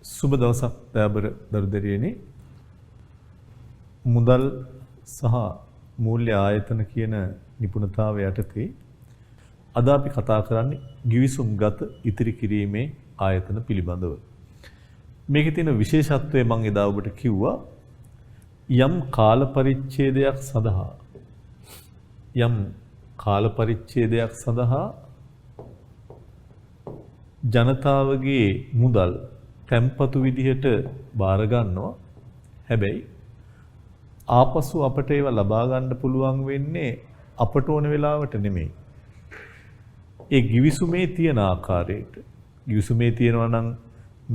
සුබ දවසක් දයාබර දරුදරියනි. මුදල් සහ මූල්‍ය ආයතන කියන නිපුණතාවය යටතේ අද අපි කතා කරන්නේ ගිවිසුම්ගත ඉතිරි කිරීමේ ආයතන පිළිබඳව. මේකේ තියෙන විශේෂත්වය මම එදා ඔබට කිව්වා යම් කාල පරිච්ඡේදයක් සඳහා ජනතාවගේ මුදල් තැන්පතු විදිහට බාර ගන්නවා. හැබැයි ආපසු අපට ඒවා ලබා ගන්න පුළුවන් වෙන්නේ අපට ඕන වෙලාවට නෙමෙයි. ඒ ගිවිසුමේ තියෙන ආකාරයට. ගිවිසුමේ තියෙනවා නම්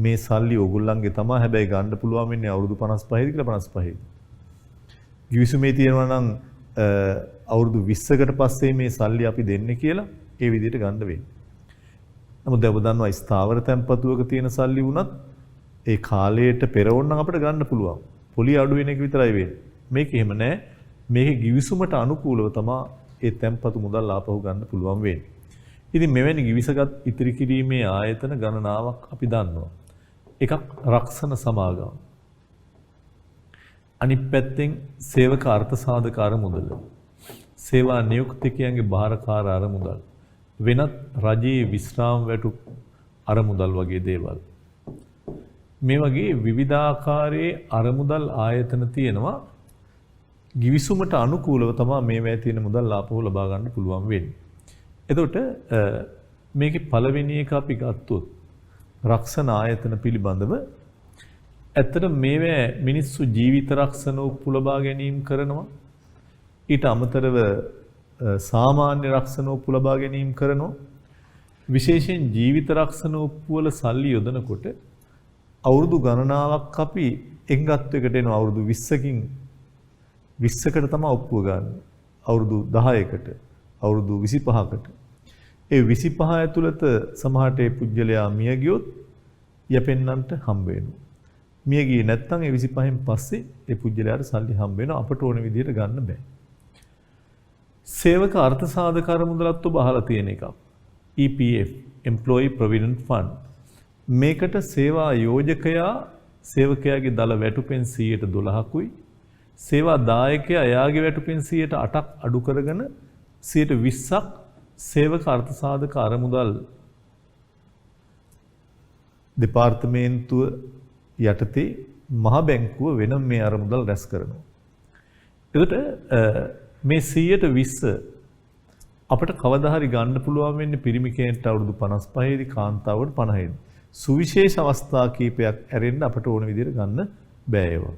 මේ සල්ලි ඕගොල්ලන්ගේ තමයි. හැබැයි ගන්න පුළුවන් වෙන්නේ අවුරුදු 55ද කියලා 55ද. ගිවිසුමේ තියෙනවා නම් අවුරුදු 20කට පස්සේ මේ සල්ලි අපි දෙන්නේ කියලා ඒ විදිහට ගන්න වෙන්නේ. නමුත් ඔබ දන්නවා ස්ථාවර තැන්පතුවක තියෙන සල්ලි වුණත් ඒ කාලයට පෙර වුණනම් අපිට ගන්න පුළුවන්. පොලි අඩු වෙන එක විතරයි වෙන්නේ. මේක එහෙම නෑ. මේකේ ගිවිසුමට අනුකූලව තමයි ඒ තැන්පතු මුදල් ආපහු ගන්න පුළුවන් වෙන්නේ. ඉතින් මෙවැනි ගිවිසගත් ඉතිරි කිරීමේ ආයතන ගණනාවක් අපි දන්නවා. එකක් රක්ෂණ සමාගම්. අනිත් පැත්තෙන් සේවක අර්ථ සාධක අරමුදල. සේවා නියුක්තිකයන්ගේ භාරකාර අරමුදල්. වෙනත් රජයේ විශ්‍රාම වැටුප් අරමුදල් වගේ දේවල්. මේ වගේ විවිධාකාරයේ අරමුදල් ආයතන තියෙනවා. ගිවිසුමට අනුකූලව තමයි මේවැය තියෙන මුදල් ආපහු ලබා ගන්න පුළුවන් වෙන්නේ. එතකොට මේකේ පළවෙනි එක අපි ගත්තොත් රක්ෂණ ආයතන පිළිබඳව ඇත්තට මේවැය මිනිස්සු ජීවිත රක්ෂණ උප්පු ලබා ගැනීම කරනවා. ඊට අමතරව සාමාන්‍ය රක්ෂණ උප්පු ලබා ගැනීම කරනවා. විශේෂයෙන් ජීවිත රක්ෂණ උප්පු වල සල්ලි යොදනකොට අවුරුදු ගණනාවක් අපි එංගත්වයකට එනවා. අවුරුදු 20කට තමයි ඔප්පුව ගන්න. අවුරුදු 10කට, අවුරුදු 25කට. ඒ 25 ඇතුළත සමහරට ඒ පුජ්‍යලයා මිය ගියොත් යපෙන්නන්ට හම්බ වෙනවා. මිය ගියේ නැත්නම් ඒ 25න් පස්සේ ඒ පුජ්‍යලයාට සල්ලි හම්බ වෙනවා. අපට ඕන විදිහට ගන්න බෑ. සේවක අර්ථ සාධක අරමුදලත් ඔබ අහලා තියෙන එකක්. EPF Employee Provident Fund. මේකට සේවා යෝජකයා සේවකයාගේ දල වැටුපෙන් 12%කුයි සේවා දායකයා එයාගේ වැටුපෙන් 8%ක් අඩු කරගෙන 20%ක් සේවක අර්ථ සාධක අරමුදල් දෙපාර්තමේන්තුව යටතේ මහ බැංකුව වෙනම මේ අරමුදල් රැස් කරනවා. එතකොට මේ 120 අපිට කවදා හරි ගන්න පුළුවන් වෙන්නේ පිරිමි කෙනෙක්ට අවුරුදු 55දී කාන්තාවට 50දී. සුවිශේෂ අවස්ථා කීපයක් ඇරෙන්න අපට ඕන විදිහට ගන්න බෑ ඒවා.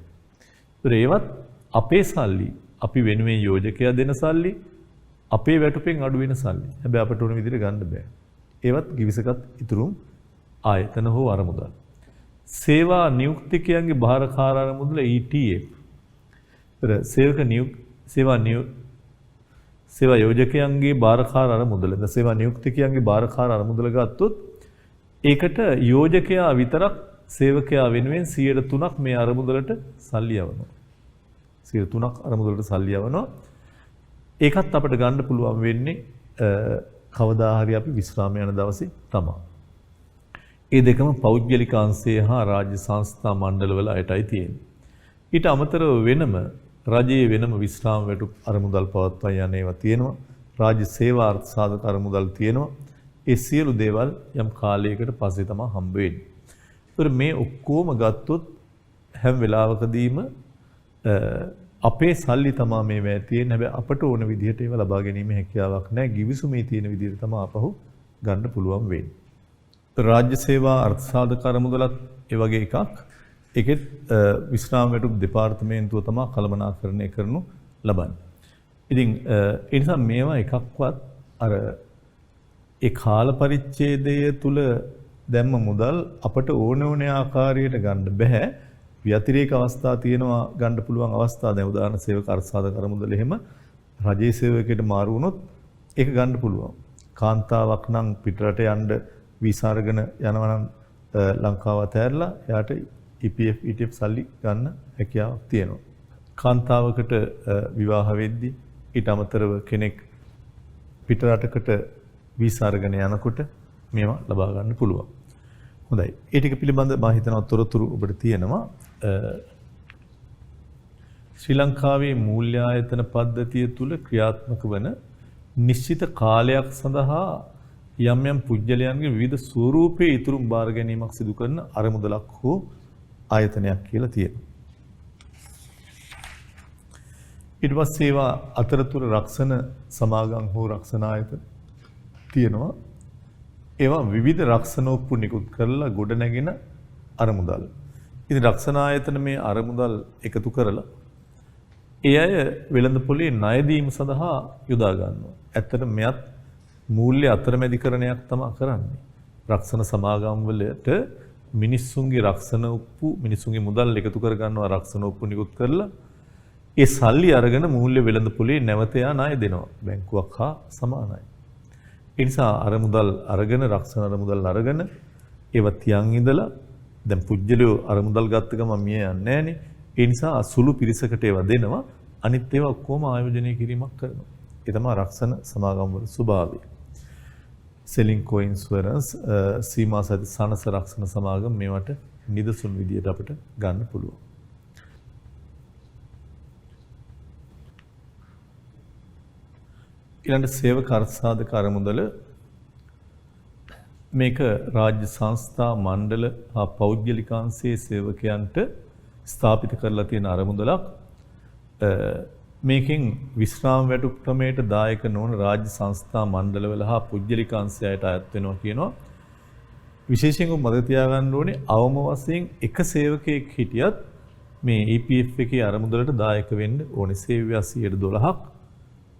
ඒවත් අපේ සල්ලි, අපි වෙනුවෙන් යෝජකයා දෙන සල්ලි, අපේ වැටුපෙන් අඩු වෙන සල්ලි. හැබැයි අපට ඕන විදිහට ගන්න බෑ. ඒවත් ගිවිසගත් ඉතුරුම් ආයතන හෝ අරමුදල්. සේවා නියුක්තිකයන්ගේ භාරකාර අරමුදල ETF. සේවා යෝජකයන්ගේ භාරකාර අරමුදල. සේවා නියුක්තිකයන්ගේ භාරකාර අරමුදල ගත්තොත් ඒකට යෝජකයා විතරක් සේවකයා වෙනුවෙන් 3%ක් මේ අරමුදලට සල්ලි යවනවා. 3%ක් අරමුදලට සල්ලි යවනවා. ඒකත් අපිට ගන්න පුළුවන් වෙන්නේ කවදා හරි අපි විශ්‍රාම යන දවසේ තමයි. ඒ දෙකම පෞද්ගලික අංශය හා රාජ්‍ය සංස්ථා මණ්ඩලවල අයටයි තියෙන්නේ. ඊට අමතරව වෙනම රජයේ වෙනම විශ්‍රාම වැටුප් අරමුදල් පවත්වා යන ඒවා තියෙනවා. රාජ්‍ය සේවා අර්ථ සාධක අරමුදල් තියෙනවා. ඒ සියලු දේවල් යම් කාලයකට පස්සේ තමයි හම්බ වෙන්නේ. ඒතර මේ ඔක්කොම ගත්තොත් හැම වෙලාවකදීම අපේ සල්ලි තමයි මේ වැය තියෙන්නේ. හැබැයි අපට ඕන විදිහට ඒවා ලබා ගැනීම හැකියාවක් නැහැ. ගිවිසුමේ තියෙන විදිහට තමයි අපහු ගන්න පුළුවන් වෙන්නේ. රාජ්‍ය සේවා අර්ථ සාධක අරමුදලත් ඒ වගේ එකක්. ඒකෙත් විශ්‍රාම වැටුප් දෙපාර්තමේන්තුව තමයි කළමනාකරණය කරනු ලබන්නේ. ඉතින් ඒ නිසා මේවා එකක්වත් අර ඒ කාල පරිච්ඡේදය තුල දැම්ම මුදල් අපට ඕනේ ආකාරයට ගන්න බෑ. ව්‍යතිරේක අවස්ථා තියෙනවා ගන්න පුළුවන් අවස්ථා. දැන් උදාහරණ සේවක අර්ථ සාධක අරමුදල එහෙම රජයේ සේවකයට මාරු වුණොත් ඒක ගන්න පුළුවන්. කාන්තාවක් නම් පිටරට යන්න වීසා අරගෙන යනවා නම් ලංකාව අතහැරලා එයාට EPF ETF සල්ලි ගන්න හැකියාවක් තියෙනවා. කාන්තාවකට විවාහ වෙද්දී ඊට අමතරව කෙනෙක් පිටරටකට වීසා අරගෙන යනකොට මේවා ලබා ගන්න පුළුවන්. හොඳයි. ඒ ටික පිළිබඳ මම හිතනවා තොරතුරු ඔබට තියෙනවා. ශ්‍රී ලංකාවේ මූල්‍ය ආයතන පද්ධතිය තුල ක්‍රියාත්මක වන නිශ්චිත කාලයක් සඳහා යම් යම් පුජ්‍යලයන්ගේ විවිධ ස්වරූපයේ ඉතුරුම් බාර ගැනීමක් සිදු කරන අරමුදලක් හෝ ආයතනයක් කියලා තියෙනවා. ඊට පස්සේ ඒවා අතරතුර රක්ෂණ සමාගම් හෝ රක්ෂණ ආයතන තියෙනවා. ඒවා විවිධ රක්ෂණ ඔප්පු නිකුත් කරලා ගොඩ නැගෙන අරමුදල්. ඉතින් රක්ෂණ ආයතන මේ අරමුදල් එකතු කරලා ඒ අය වෙළඳ පොලේ ණය දීම සඳහා යොදා ගන්නවා. ඇත්තට මෙයත් මූල්‍ය අතරමැදිකරණයක් තමයි කරන්නේ. රක්ෂණ සමාගම් වලට මිනිස්සුන්ගේ රක්ෂණ ඔප්පු මිනිස්සුන්ගේ මුදල් එකතු කර ගන්නවා රක්ෂණ ඔප්පු නිකුත් කරලා ඒ සල්ලි අරගෙන මූල්‍ය වෙළඳ පොලේ නැවත යා ණය දෙනවා. බැංකුවක් හා සමානයි. ඒ නිසා අරමුදල් අරගෙන රක්ෂණ අරමුදල් අරගෙන ඒව තියන් ඉඳලා දැන් පුජ්‍යලෝ අරමුදල් ගත්ත ගමන් මිය යන්නේ නැහනේ. ඒ නිසා සුළු පිරිසකට ඒවා දෙනවා. අනිත් ඒවා ඔක්කොම ආයෝජනය කිරීමක් කරනවා. ඒ තමයි රක්ෂණ සමාගම් වල ස්වභාවය. selling co-insurance සීමා සහිත සනස රක්ෂණ සමාගම් මේවට නිදසුන් විදියට අපිට ගන්න පුළුවන්. ඊළඟ සේවක අර්ථසාධක අරමුදල මේක රාජ්‍ය සංස්ථා මණ්ඩල හා පෞද්ගලිකාංශයේ සේවකයන්ට ස්ථාපිත කරලා තියෙන අරමුදලක්. මේකෙන් විශ්‍රාම වැටුප් ක්‍රමයට දායක නොවන රාජ්‍ය සංස්ථා මණ්ඩලවල හා පුජ්‍යලිකාංශයට අයත් වෙනවා කියනවා. විශේෂයෙන්ම මතක තියාගන්න ඕනේ අවම වශයෙන් එක සේවකයෙක් හිටියත් මේ EPF එකේ අරමුදලට දායක වෙන්න ඕනේ. සේවය 12ක්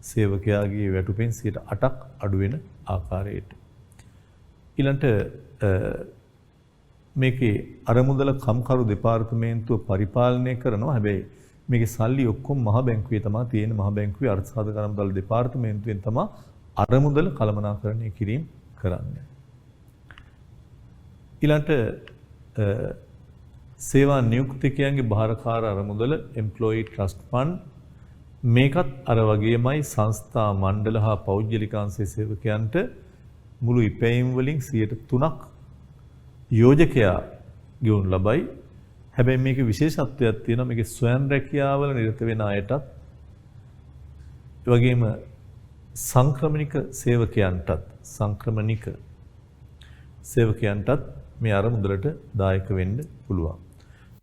සේවකයාගේ වැටුපෙන් 8ක් අඩු වෙන ආකාරයට. ඊළඟට මේකේ අරමුදල කම්කරු දෙපාර්තමේන්තුව පරිපාලනය කරනවා. හැබැයි මේකේ සල්ලි ඔක්කොම මහ බැංකුවේ තමයි තියෙන්නේ. මහ බැංකුවේ අර්ථසාධක අරමුදල් දෙපාර්තමේන්තුවෙන් තමයි අරමුදල කළමනාකරණය කිරීම කරන්නේ. ඊළඟට සේවා නියුක්තිකයන්ගේ භාරකාර අරමුදල එම්ප්ලොයී ට්‍රස්ට් ෆන්ඩ් මේකත් අර වගේමයි සංස්ථා මණ්ඩල හා පෞද්ගලිකාංශයේ සේවකයන්ට මුළු ඉපැයීම් වලින් 3%ක් යෝජකයා ගෙවුම් ලබයි. හැබැයි මේකේ විශේෂත්වයක් තියෙනවා. මේකේ ස්වයං රැකියාවල නිරත වෙන අයටත් ඒ වගේම සංක්‍රමණික සේවකයන්ටත් මේ අරමුදලට දායක වෙන්න පුළුවන්.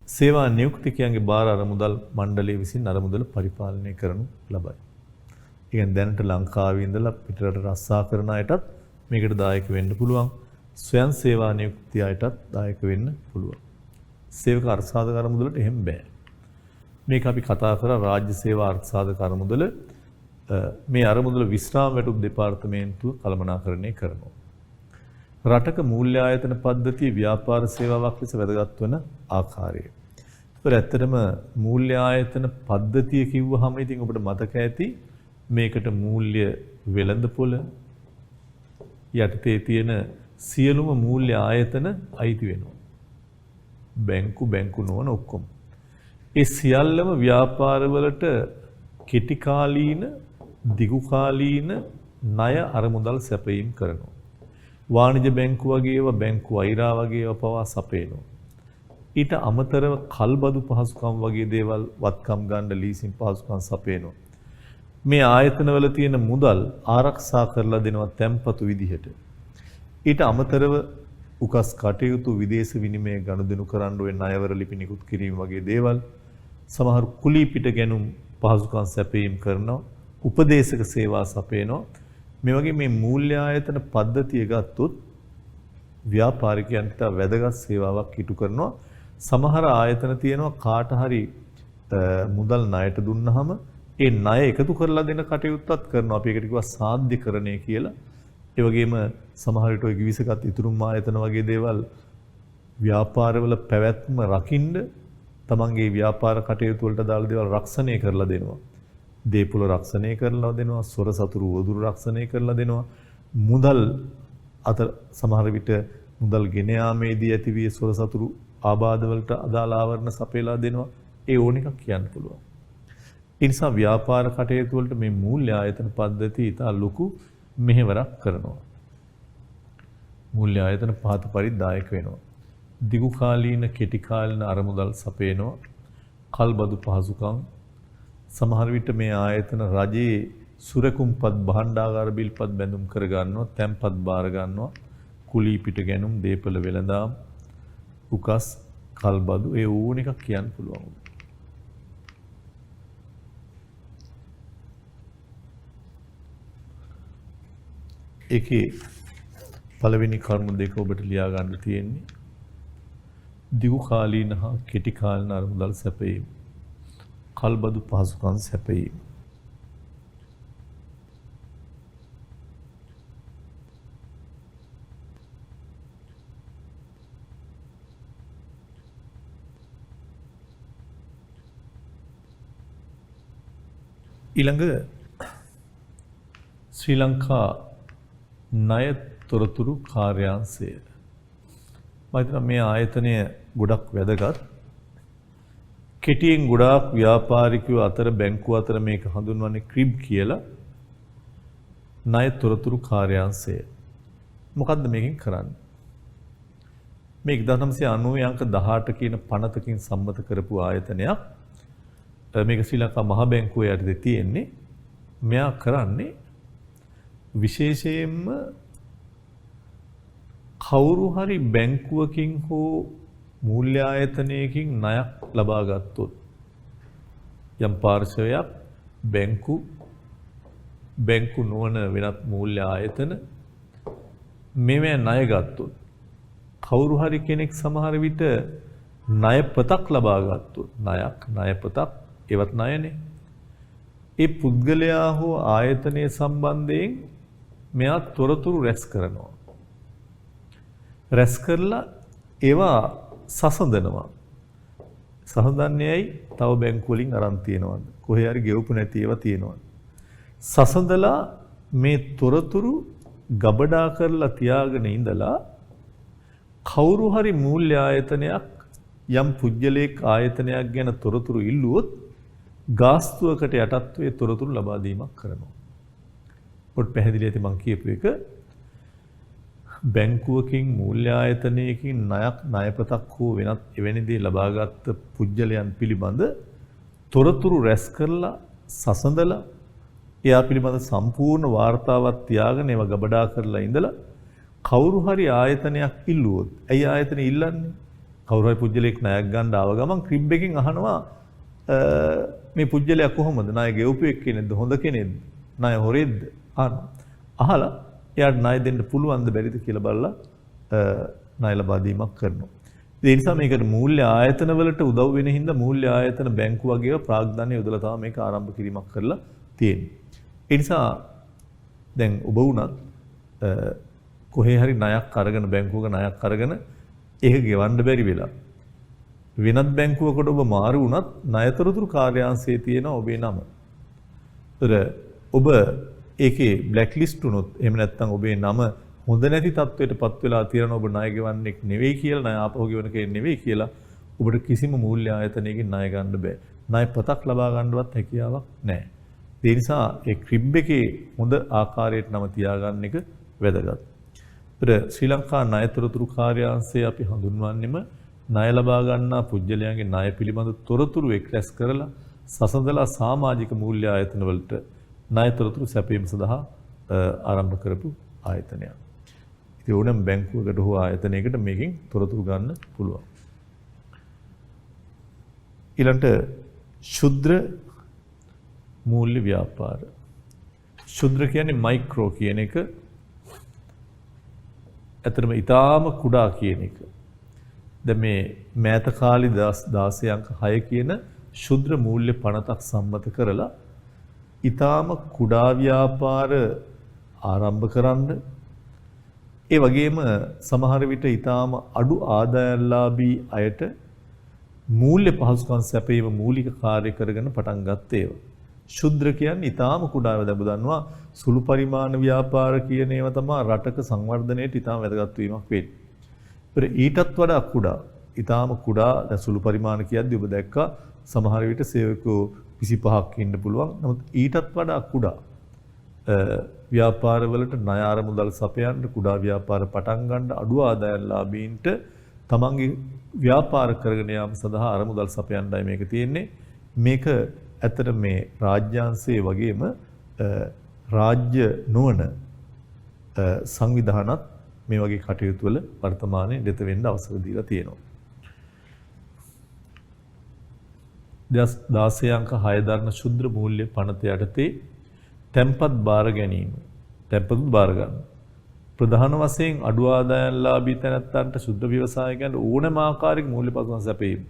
සේවා නියුක්තිකයන්ගේ බාර අරමුදල් මණ්ඩලය විසින් අරමුදල පරිපාලනය කරනු ලබයි. ඒ කියන්නේ දැනට ලංකාවේ ඉඳලා පිටරට රස්සා කරන අයටත් මේකට දායක වෙන්න පුළුවන්. ස්වයං සේවා නියුක්ති අයටත් දායක වෙන්න පුළුවන්. සේවක අර්ථසාධක අරමුදලට එහෙම බෑ. මේක අපි කතා කරා රාජ්‍ය සේවා අර්ථසාධක අරමුදල මේ අරමුදල විශ්‍රාම වැටුප් දෙපාර්තමේන්තුව කළමනාකරණය කරනවා. රටක මූල්‍ය ආයතන පද්ධතිය ව්‍යාපාර සේවාවක් ලෙස වැදගත් වන ආකාරය. ඒත් ඇත්තටම මූල්‍ය ආයතන පද්ධතිය කිව්වහම ඉතින් ඔබට මතක ඇති මේකට මූල්‍ය වෙළඳපොළ යටතේ තියෙන සියලුම මූල්‍ය ආයතන අයිති වෙනවා. බැංකු නොවන ඔක්කොම. ඒ සියල්ලම ව්‍යාපාරවලට කෙටි කාලීන, දිගු කාලීන ණය අරමුදල් සැපයීම් කරනවා. වාණිජ බැංකු වගේ ඒවා බැංකු වෛරා වගේ ඒවා පවා සපයනවා. ඊට අමතරව කල්බදු පහසුකම් වගේ දේවල් වත්කම් ගන්න ලීසින් පහසුකම් සපයනවා. මේ ආයතනවල තියෙන මුදල් ආරක්ෂා කරලා දෙනවා තැන්පතු විදිහට. ඊට අමතරව උකස් කටයුතු විදේශ විනිමය ගනුදෙනු කරන්න වෙන ණයවර ලිපි නිකුත් කිරීම වගේ දේවල් සමහර කුලී පිට ගැනුම් පහසුකම් සැපයීම කරනවා. උපදේශක සේවා සපයනවා. මේ වගේ මේ මූල්‍ය ආයතන පද්ධතිය ගත්තොත් ව්‍යාපාරිකයන්ට වැදගත් සේවාවක් ඉටු කරනවා. සමහර ආයතන තියෙනවා කාට හරි මුදල් ණයට දුන්නාම ඒ ණය එකතු කරලා දෙන කටයුත්තක් කරනවා. අපි ඒකට කිව්වා සාධ්‍යකරණය කියලා. ඒ වගේම සමහර විට ඔය කිවිසකත් ඉතුරුම් ආයතන වගේ දේවල් ව්‍යාපාරවල පැවැත්ම රකින්න තමන්ගේ ව්‍යාපාර කටයුතු වලට දාලා දේවල් රක්ෂණය කරලා දෙනවා. දේපොළ රක්ෂණය කරලා දෙනවා, සොර සතුරු වදුරු රක්ෂණය කරලා දෙනවා. මුදල් අතර සමහර විට මුදල් ගෙන යාමේදී ඇතිවිය සොර සතුරු ආබාධ වලට අදාළ ආවරණ සපයලා දෙනවා. ඒ ඕන එකක් කියන්න පුළුවන්. ඒ නිසා ව්‍යාපාර කටයුතු වලට මේ මූල්‍ය ආයතන පද්ධතිය ඉතා ලොකු මෙහෙවරක් කරනවා. මූල්‍ය ආයතන පහත පරිද්දායක වෙනවා. දිගු කාලීන කෙටි කාලීන අරමුදල් සපයනවා. කල්බදු පහසුකම් සමහර විට මේ ආයතන රජයේ සුරකුම්පත් භාණ්ඩාගාර බිල්පත් බැඳුම් කර ගන්නවා, තැන්පත් බාර ගන්නවා, කුලී පිට ගැනුම්, දීපල වෙළඳාම්, උකස්, කල්බදු ඒ ඕන එකක් කියන්න පුළුවන්. ඒකේ පළවෙනි කරුණු දෙක ඔබට ලියා ගන්න තියෙන්නේ දිගු කාලීන හා කෙටි කාලීන අරමුදල් සැපයීම, කල්බදු පහසුකම් සැපයීම. ඊළඟ ශ්‍රී ලංකා ණය තොරතුරු කාර්යාංශය. මම හිතනවා මේ ආයතනය ගොඩක් වැදගත්. කෙටියෙන් ගොඩාක් ව්‍යාපාරිකයෝ අතර බැංකුව අතර මේක හඳුන්වන්නේ ක්‍රිබ් කියලා. ණය තොරතුරු කාර්යාංශය. මොකද්ද මේකෙන් කරන්නේ? මේ 1990 අංක 18 කියන පනතකින් සම්මත කරපු ආයතනයක්. මේක ශ්‍රී ලංකා මහ බැංකුවේ යටතේ තියෙන්නේ. මෙයා කරන්නේ විශේෂයෙන්ම කවුරු හරි බැංකුවකින් හෝ මූල්‍ය ආයතනයකින් ණයක් ලබා ගත්තොත් යම් පාර්ශවයක් බැංකු නොවන වෙනත් මූල්‍ය ආයතන මේවැ ණය ගත්තොත් කවුරු හරි කෙනෙක් සමහර විට ණය පතක් ලබා ගත්තොත් ණය පතක් ඒවත් ණයනේ. ඒ පුද්ගලයා හෝ ආයතනය සම්බන්ධයෙන් මෙයා තොරතුරු රැස් කරනවා. රැස් කරලා ඒවා සසඳනවා. සසඳන්නේයි තව බැංකු වලින් අරන් තියනවාද? කොහේ හරි ගෙවපු නැති ඒවා තියනවාද? සසඳලා මේ තොරතුරු ගබඩා කරලා තියාගෙන ඉඳලා කවුරු හරි මූල්‍ය ආයතනයක් යම් පුජ්‍යලේඛ ආයතනයක් ගැන තොරතුරු ඉල්ලුවොත් ගාස්තුවකට යටත් වේ තොරතුරු ලබා දීමක් කරනවා. පොඩ් පැහැදිලි ඇති මම කියපු එක බැංකුවකින් මූල්‍ය ආයතනයකින් ණයපතක් හෝ වෙනත් එවැනි දේ ලබාගත් පුජ්‍යලයන් පිළිබඳ තොරතුරු රැස් කරලා සසඳලා එයා පිළිබඳ සම්පූර්ණ වාර්තාවක් තියාගෙන ඒවා ගබඩා කරලා ඉඳලා කවුරු හරි ආයතනයක් ඉල්ලුවොත් ඇයි ආයතනෙ ඉල්ලන්නේ? කවුරු හරි පුජ්‍යලයක් ණයක් ගන්න ආව ගමන් ක්‍රිබ් එකෙන් අහනවා මේ පුජ්‍යලයා කොහොමද? ණය ගෙවපු එක්කෙනෙක්ද? හොඳ කෙනෙක්ද? ණය හොරෙද්ද? අහලා එයාට ණය දෙන්න පුළුවන්ද බැරිද කියලා බලලා ණය ලබා දීමක් කරනවා. ඒ නිසා මේකට මූල්‍ය ආයතන වලට උදව් වෙන හින්දා මූල්‍ය ආයතන බැංකු වගේව ප්‍රාග්ධාන්‍ය යොදලා තමයි මේක ආරම්භ කිරීමක් කරලා තියෙන්නේ. ඒ නිසා දැන් ඔබ වුණත් කොහේ හරි ණයක් අරගෙන බැංකුවක ණයක් අරගෙන ඒක ගෙවන්න බැරි වෙලා වෙනත් බැංකුවකට ඔබ මාරු වුණත් ණයතොරතුරු කාර්යාංශයේ තියෙන ඔබේ නම. ඔබ ඒකේ බ්ලැක් ලිස්ට් වුණොත් එහෙම නැත්නම් ඔබේ නම හොඳ නැති තත්වයකටපත් වෙලා තියෙන ඔබ ණය ගෙවන්නෙක් නෙවෙයි කියලා ණය ආපහු ගෙවන කෙනෙක් නෙවෙයි කියලා ඔබට කිසිම මූල්‍ය ආයතනයකින් ණය ගන්න බෑ. ණය පතක් ලබා ගන්නවත් හැකියාවක් නැහැ. ඒ නිසා ඒ ක්‍රිබ් එකේ හොඳ ආකාරයට නම තියාගන්න එක වැදගත්. ශ්‍රී ලංකා ණයතොරතුරු කාර්යාංශය අපි හඳුන්වන්නෙම ණය ලබා ගන්නා පුජ්‍යලයන්ගේ ණය පිළිබඳ තොරතුරු එක්රැස් කරලා සසඳලා සමාජික මූල්‍ය ආයතන වලට ණයතොරතුරු සැපයීම සඳහා ආරම්භ කරපු ආයතනයක්. ඉතින් ඕනෑම බැංකුවකට හෝ ආයතනයකට මේකෙන් තොරතුරු ගන්න පුළුවන්. ඊළඟට ශුද්‍ර මූල්‍ය ව්‍යාපාර. ශුද්‍ර කියන්නේ මයික්‍රෝ කියන එක. ඇත්තටම ඊටාම කුඩා කියන එක. දැන් මේ මෑත කාලේ 16 අංක 6 කියන ශුද්‍ර මූල්‍ය පනතක් සම්මත කරලා ඊටාම කුඩා ව්‍යාපාර ආරම්භ කරන්න ඒ වගේම සමහර විට ඊටාම අඩු ආදායම්ලාභී අයට මූල්‍ය පහසුකම් සැපයීම මූලික කාර්ය කරගෙන පටන් ගත්ත ඒවා. ශුද්‍ර කියන්නේ ඊටාම කුඩාව දැබ දන්නවා සුළු පරිමාණ ව්‍යාපාර කියන ඒවා තමයි රටක සංවර්ධනයට ඊටාම වැදගත් වීමක් වෙන්නේ. ඊටත් වඩා කුඩා ඊටාම කුඩා දැන් සුළු පරිමාණ කියද්දී ඔබ දැක්කා සමහර විට සේවකයෝ 25ක් ඉන්න පුළුවන්. නමුත් ඊටත් වඩා කුඩා ව්‍යාපාරවලට ණය ආරමුදල් සපයන්න කුඩා ව්‍යාපාර පටන් ගන්න අඩු ආදායම්ලාභීන්ට තමන්ගේ ව්‍යාපාර කරගෙන යාම සඳහා අරමුදල් සපයන්නයි මේක තියෙන්නේ. මේක ඇත්තට මේ රාජ්‍යාංශයේ වගේම රාජ්‍ය නොවන සංවිධානත් මේ වගේ කටයුතු වල වර්තමානයේ නිරත වෙන්න අවසර දීලා තියෙනවා. 16 අංක 6 දරන ශුද්‍ර මූල්‍ය පනත යටතේ තැන්පත් බාර ගැනීම. තැන්පතුත් බාර ගන්න. ප්‍රධාන වශයෙන් අඩු ආදායම්ලාභී තැනැත්තන්ට ශුද්ධ ව්‍යවසායකයන්ට ඕනෑම ආකාරයක මූල්‍ය පසුබිම සැපයීම.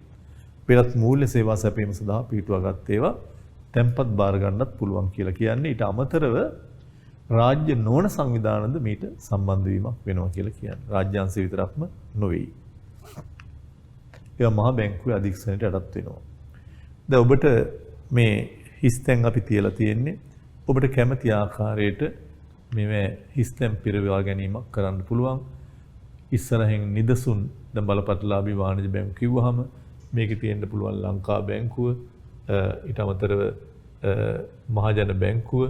පෙරත් මූල්‍ය සේවා සැපයීම සඳහා පිටුවාගත් ඒවා තැන්පත් බාර ගන්නත් පුළුවන් කියලා කියන්නේ. ඊට අමතරව රාජ්‍ය නොවන සංවිධානද මීට සම්බන්ධ වීමක් වෙනවා කියලා කියන්නේ. රාජ්‍යාංශය විතරක්ම නොවේ. ඒවා මහා බැංකුවේ අධීක්ෂණයට යටත් වෙනවා. දැන් ඔබට මේ හිස්තැන් අපි තියලා තියෙන්නේ. ඔබට කැමති ආකාරයට මේ හිස්තැන් පිරවා ගැනීමක් කරන්න පුළුවන්. ඉස්සරහින් නිදසුන් දැන් බලපත්‍රලාභී වාණිජ බැංකුව කිව්වහම මේකේ තියෙන්න පුළුවන් ලංකා බැංකුව, ඊට අමතරව මහජන බැංකුව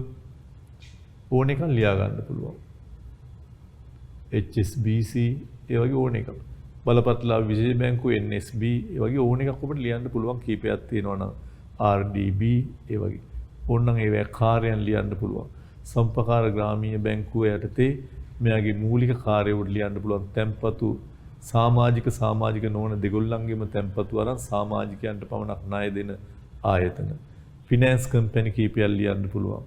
ඕන එකක් ලියා ගන්න පුළුවන්. HSBC ඒ වගේ ඕන එකක්. බලපත්‍රලාභී විශේෂ බැංකුව NSB ඒ වගේ ඕන එකක් ඔබට ලියන්න පුළුවන් කීපයක් තියෙනවා නම් RDB ඒ වගේ. ඕනනම් ඒවැ කාර්යයන් ලියන්න පුළුවන්. සම්පකාර ග්‍රාමීය බැංකුව යටතේ මෙයාගේ මූලික කාර්ය උඩ ලියන්න පුළුවන් තැන්පතු සමාජික නොවන දෙගොල්ලන්ගේම තැන්පතු අරන් සමාජිකයන්ට පමණක් ණය දෙන ආයතන. ෆිනෑන්ස් කම්පැනි කීපයක් ලියන්න පුළුවන්.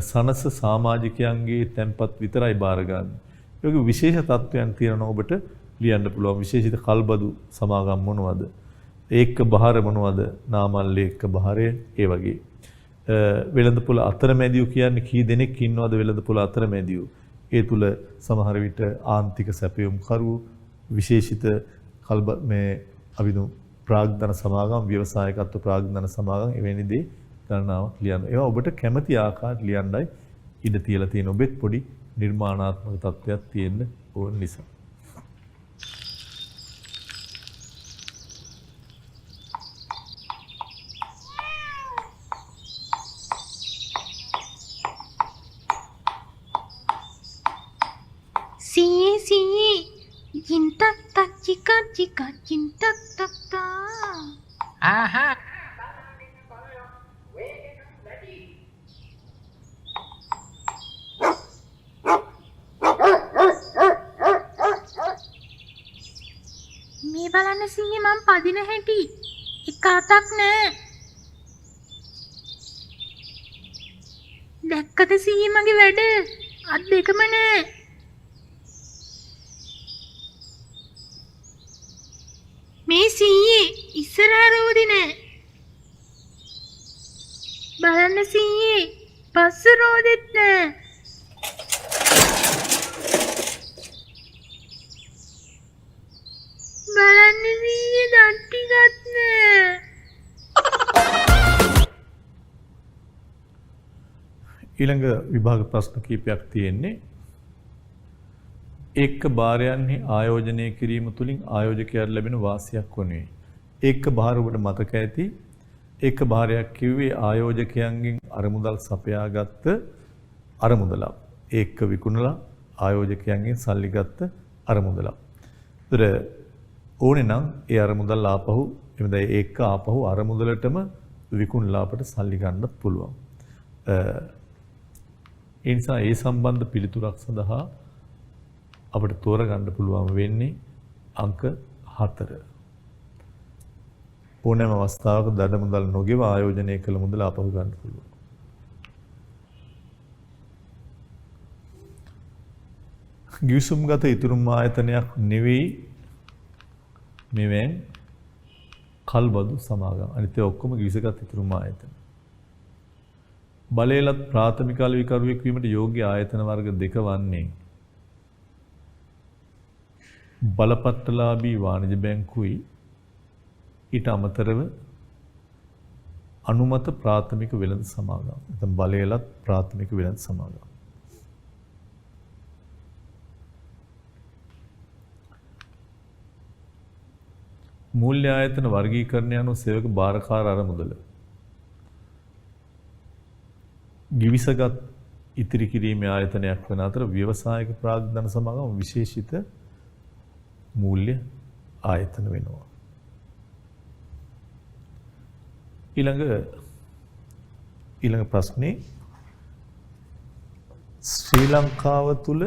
සනස සමාජිකයන්ගේ තැන්පත් විතරයි බාර ගන්න. ඒ වගේ විශේෂ තත්ත්වයන් තියෙනවා ඔබට ලියන්න පුළුවන්. විශේෂිත කල්බදු සමාගම් මොනවද? ඒක්ක බහර මොනවද? නාමල් ඒක්ක බහරය ඒ වගේ. වෙළඳපොළ අතරමැදියෝ කියන්නේ කී දෙනෙක් ඉන්නවද වෙළඳපොළ අතරමැදියෝ? ඒ තුල සමහර විට ආන්තික සැපයුම් කරු විශේෂිත මේ අවිදු ප්‍රාග්ධන සමාගම් ව්‍යවසායකත්ව ප්‍රාග්ධන සමාගම් එවැනි දේ ගණනාවක් ලියන්න. ඒවා ඔබට කැමති ආකාරයට ලියන්නයි ඉඩ තියලා තියෙන. ඔබෙත් පොඩි නිර්මාණාත්මක තත්ත්වයක් තියෙන්න ඕන නිසා. Aha. මේ බලන්න සීයේ මම පදින හැටි එක අතක් නෑ. දැක්කද සීයේ මගේ වැඩ අත් දෙකම නෑ. මේ සීයේ ඉස්සරහ රෝදි නෑ. බලන්න සීයේ පස්ස රෝදෙත් නෑ. බලන්න සීයේ දත් ටිකත් නෑ. ඊළඟ විභාග ප්‍රශ්න කීපයක් තියෙන්නේ. එක්ක භාරයන්හි ආයෝජනය කිරීම තුළින් ආයෝජකයාට ලැබෙන වාසියක් වනුයේ. එක්ක භාර ඔබට මතක ඇති. එක්ක භාරයක් කිව්වේ ආයෝජකයන්ගෙන් අරමුදල් සපයාගත්ත අරමුදලක්. එක්ක විකුණලා ආයෝජකයන්ගෙන් සල්ලි ගත්ත අරමුදලක්. ඒතර ඕනේ නම් ඒ අරමුදල් ආපහු එමෙද එක්ක ආපහු අරමුදලටම විකුණලා අපට සල්ලි ගන්නත් පුළුවන්. ඒ නිසා ඒ සම්බන්ධ පිළිතුරක් සඳහා අපිට තෝරගන්න පුළුවන් වෙන්නේ අංක 4. ඕනෑම අවස්ථාවක දඩ මුදල් නොගෙව ආයෝජනය කළ මුදල අපහු ගන්න පුළුවන්. ගිවිසුම්ගත ඉතුරුම් ආයතනයක් නෙවෙයි මෙවෙන් කල්බදු සමාගම්. අනිත් ඒවා ඔක්කොම ගිවිසගත් ඉතුරුම් ආයතන. බලයලත් ප්‍රාථමික අලෙවිකරුවෙක් වීමට යෝග්‍ය ආයතන වර්ග දෙක වන්නේ බලපත්‍රලාභී වාණිජ බැංකුයි ඊට අමතරව අනුමත ප්‍රාථමික වෙළඳ සමාගම්. නැත්නම් බලයලත් ප්‍රාථමික වෙළඳ සමාගම්. මූල්‍ය ආයතන වර්ගීකරණය අනුව සේවක භාරකාර අරමුදල ගිවිසගත් ඉතිරි කිරීමේ ආයතනයක් වන අතර ව්‍යවසායික ප්‍රාග්ධන සමාගම විශේෂිත මූල්‍ය ආයතන වෙනවා. ඊළඟ ප්‍රශ්නේ ශ්‍රී ලංකාව තුල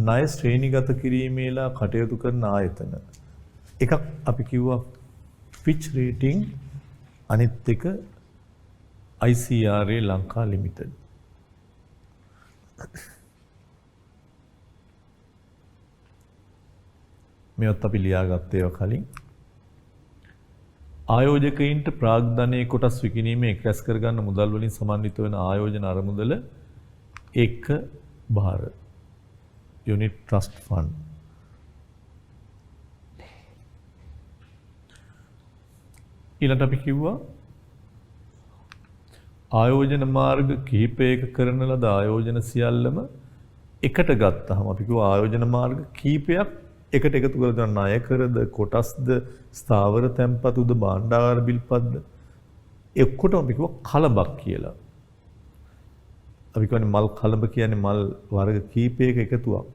ණය ශ්‍රේණිගත කිරීමේලා කටයුතු කරන ආයතන එකක් අපි කිව්වා Fitch Rating, අනිත් එක ICRA ලංකා ලිමිටඩ්. මේවත් අපි ලියාගත්තේ ඒවා කලින්. ආයෝජකයින්ට ප්‍රාග්ධනයේ කොටස් විකිණීමේ එක්රැස් කරගන්න මුදල් වලින් සමන්විත වන ආයෝජන අරමුදල එක භාර යුනිට් ට්‍රස්ට් ෆන්ඩ්. ඊළඟට අපි කිව්වා ආයෝජන මාර්ග කිහිපයක කරන ලද ආයෝජන සියල්ලම එකට ගත්තාම අපි කිව්වා ආයෝජන මාර්ග කිහිපයක් එකට එකතු කරලා ණය කරද කොටස්ද ස්ථාවර තැන්පතුද භාණ්ඩාගාර බිල්පත්ද එක්කොටම අපි කිව්වා කලබක් කියලා. අපි කියන්නේ මල් කලබ කියන්නේ මල් වර්ග කීපයක එකතුවක්.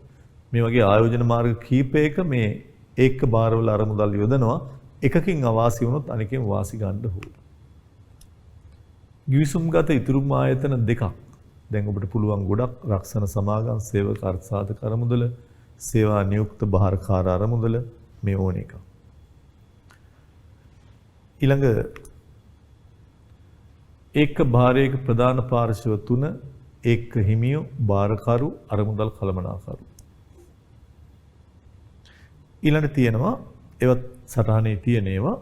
මේ වගේ ආයෝජන මාර්ග කීපයක මේ ඒක බාරවල අරමුදල් යොදනවා. එකකින් අවාසි වුණොත් අනිකෙන් වාසි ගන්න ඕන. ගිවිසුම්ගත ඉතුරු ආයතන දෙකක්. දැන් ඔබට පුළුවන් ගොඩක් රක්ෂණ සමාගම් සේවක අර්ථසාධක අරමුදල සේවා නියුක්ත භාරකාර අරමුදල මේ ඕන එක. ඊළඟ ඒක භාරයක ප්‍රධාන පාර්ශ්ව 3 ඒක හිමියෝ භාරකරු අරමුදල් කළමනාකරු. ඊළඟට තියෙනවා ඒවත් සටහනේ තියෙන ඒවා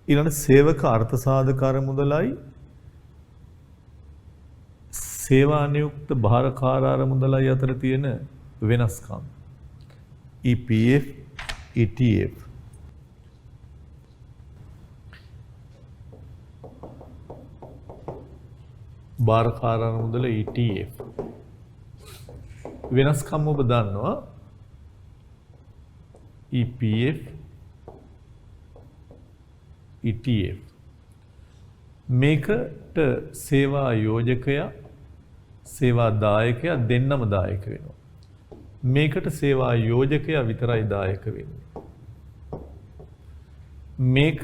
ඊළඟ සේවක අර්ථසාධක අරමුදලයි සේවා නියුක්ත භාරකාර අරමුදලයි අතර තියෙන වෙනස්කම්. EPF, ETF. භාරකාර අරමුදල ETF. වෙනස්කම් ඔබ දන්නවා. EPF, ETF. මේකට සේවා යෝජකයා සේවා දායකයා දෙන්නම දායක වෙනවා. මේකට සේවා යෝජකයා විතරයි දායක වෙන්නේ. මේක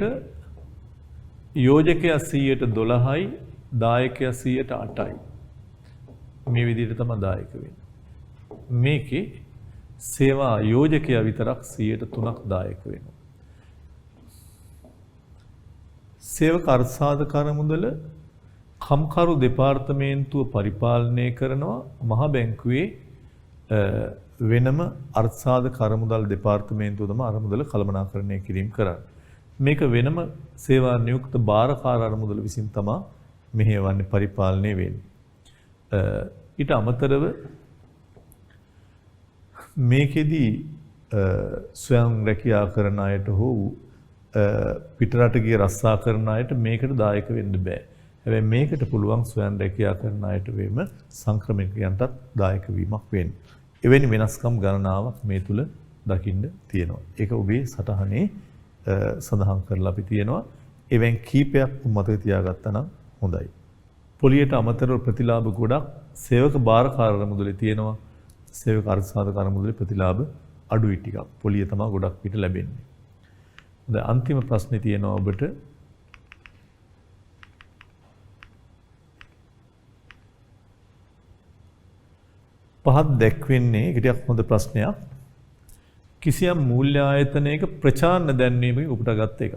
යෝජකයා 12%යි දායකයා 8%යි. මේ විදිහට තමයි දායක වෙන්නේ. මේකේ සේවා යෝජකයා විතරක් 3%ක් දායක වෙනවා. සේවක අර්ථසාධක අරමුදල කම්කරු දෙපාර්තමේන්තුව පරිපාලනය කරනවා මහ බැංකුවේ වෙනම අර්ථසාධක අරමුදල් දෙපාර්තමේන්තුව තමයි අරමුදල කළමනාකරණය කිරීම කරන්නේ. මේක වෙනම සේවා නියුක්ත භාරකාර අරමුදල විසින් තමයි මෙහෙයවන්නේ පරිපාලනය වෙන්නේ. ඊට අමතරව මේකෙදී ස්වයං රැකියා කරන අයට හෝ පිටරට ගිය රස්සා කරන අයට මේකට දායක වෙන්න බෑ. හැබැයි මේකට පුළුවන් ස්වයං රැකියා කරන අයට වෙම සංක්‍රමණිකයන්ටත් දායක වීමක් වෙන්න. එවැනි වෙනස්කම් ගණනාවක් මේ තුල දකින්න තියෙනවා. ඒක ඔබේ සටහනේ සඳහන් කරලා අපි තියෙනවා. එවෙන් කීපයක් මතක තියාගත්තා නම් හොඳයි. පොලියට අමතරව ප්‍රතිලාභ ගොඩක් සේවක භාරකාර අරමුදලේ තියෙනවා. සේවක අර්ථසාධක අරමුදලේ ප්‍රතිලාභ අඩුයි ටිකක්. පොලිය තමයි ගොඩක් පිට ලැබෙන්නේ. හොඳයි අන්තිම ප්‍රශ්නේ තියෙනවා ඔබට. පහත් දැක්වෙන්නේ ටිකක් හොඳ ප්‍රශ්නයක්. කිසියම් මූල්‍ය ආයතනයක ප්‍රචාරණ දැන්වීමකින් උපුටාගත් එකක්.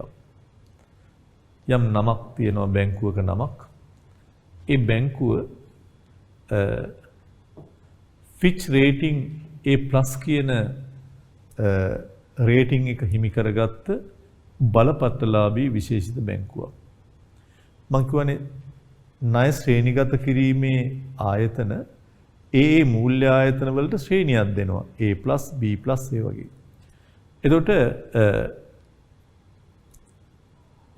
යම් නමක් තියෙනවා බැංකුවක නමක්. ඒ බැංකුව Fitch Rating A+ කියන රේටින් එක හිමි කරගත්ත බලපත්‍රලාභී විශේෂිත බැංකුවක්. මම කියවනේ ණය ශ්‍රේණිගත කිරීමේ ආයතන ඒ මූල්‍ය ආයතන වලට ශ්‍රේණියක් දෙනවා. A+, B+ ඒ වගේ. එතකොට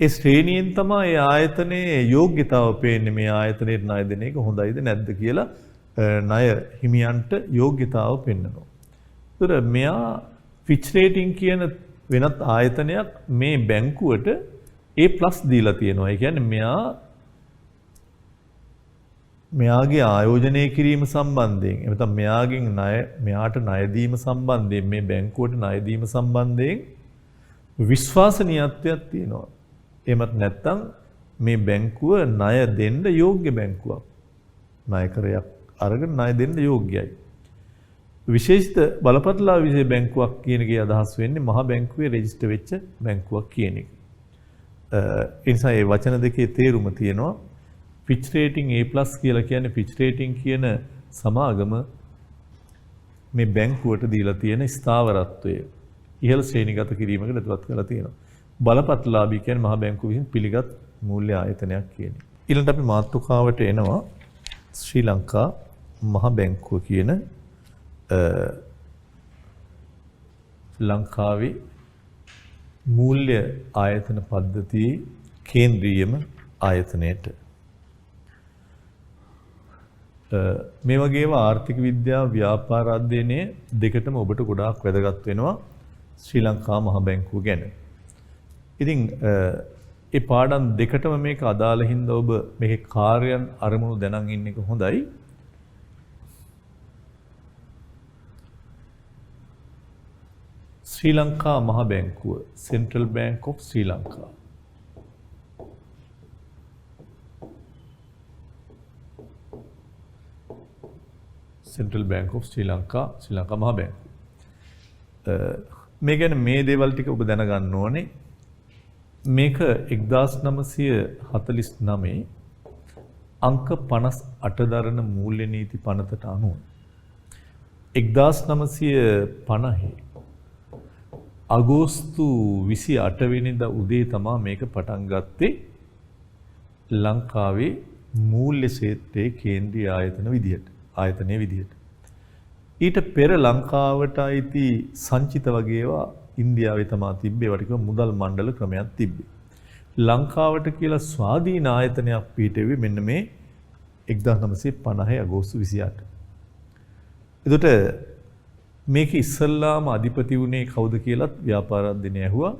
ඒ ශ්‍රේණියෙන් තමයි ඒ ආයතනයේ යෝග්‍යතාව පේන්නේ මේ ආයතනයේ ණය දෙන එක හොඳයිද නැද්ද කියලා ණය හිමියන්ට යෝග්‍යතාව පෙන්වනවා. ඒතර මෙයා Fitch Rating කියන වෙනත් ආයතනයක් මේ බැංකුවට A+ දීලා තියෙනවා. ඒ කියන්නේ මෙයා මෙයාගේ ආයෝජනය කිරීම සම්බන්ධයෙන් එහෙම නැත්නම් මෙයාගෙන් මෙයාට ණය දීම සම්බන්ධයෙන් මේ බැංකුවට ණය දීම සම්බන්ධයෙන් විශ්වාසනීයත්වයක් තියෙනවා. එහෙමත් නැත්නම් මේ බැංකුව ණය දෙන්න යෝග්‍ය බැංකුවක්. ණයකරයක් අරගෙන ණය දෙන්න යෝග්‍යයි. විශේෂිත බලපත්‍රලාභ විශේෂ බැංකුවක් කියන එකේ අදහස් වෙන්නේ මහා බැංකුවේ රෙජිස්ටර් වෙච්ච බැංකුවක් කියන එක. ඒ නිසා මේ වචන දෙකේ තේරුම තියෙනවා. Fitch rating A+ කියලා කියන්නේ Fitch rating කියන සමාගම මේ බැංකුවට දීලා තියෙන ස්ථාවරත්වය ඉහළ ශ්‍රේණිගත කිරීමකට ඇතුළත් කරලා තියෙනවා. බලපත්‍රලාභී කියන්නේ මහා බැංකුව විසින් පිළිගත් මූල්‍ය ආයතනයක් කියන්නේ. ඊළඟට අපි මාතෘකාවට එනවා ශ්‍රී ලංකා මහා බැංකුව කියන ලංකාවේ මූල්‍ය ආයතන පද්ධතියේ කේන්ද්‍රීයම ආයතනයට මේ වගේම ආර්ථික විද්‍යාව ව්‍යාපාර අධ්‍යයනයේ දෙකටම ඔබට ගොඩාක් වැදගත් වෙනවා ශ්‍රී ලංකා මහ බැංකුව ගැන. ඉතින් ඒ පාඩම් දෙකටම මේක අදාළ හින්දා ඔබ මේකේ කාර්යයන් අරමුණු දැනන් ඉන්න එක හොඳයි. ශ්‍රී ලංකා මහ බැංකුව Central Bank of Sri Lanka. Central Bank of Sri Lanka, ශ්‍රී ලංකා මහ බැංකුව. මේ ගැන මේ දේවල් ටික ඔබ දැනගන්න ඕනේ. මේක 1949 අංක 58 දරන මූල්‍ය නීති පනතට අනුව 1950 අගෝස්තු 28 වෙනිදා උදේ තමයි මේක පටන් ගත්තේ ලංකාවේ මූල්‍ය ක්ෂේත්‍රයේ කේන්ද්‍රීය ආයතනයේ විදිහට. ඊට පෙර ලංකාවට අයිති සංචිත වගේ ඒවා ඉන්දියාවේ තමයි තිබ්බේ. ඒවට කිව්ව මුදල් මණ්ඩල ක්‍රමයක් තිබ්බේ. ලංකාවට කියලා ස්වාධීන ආයතනයක් පිහිටෙව්වේ මෙන්න මේ 1950 අගෝස්තු 28. එතකොට මේක ඉස්සල්ලාම අධිපති වුණේ කවුද කියලාත් ව්‍යාපාර අධ්‍යයනය ඇහුවා.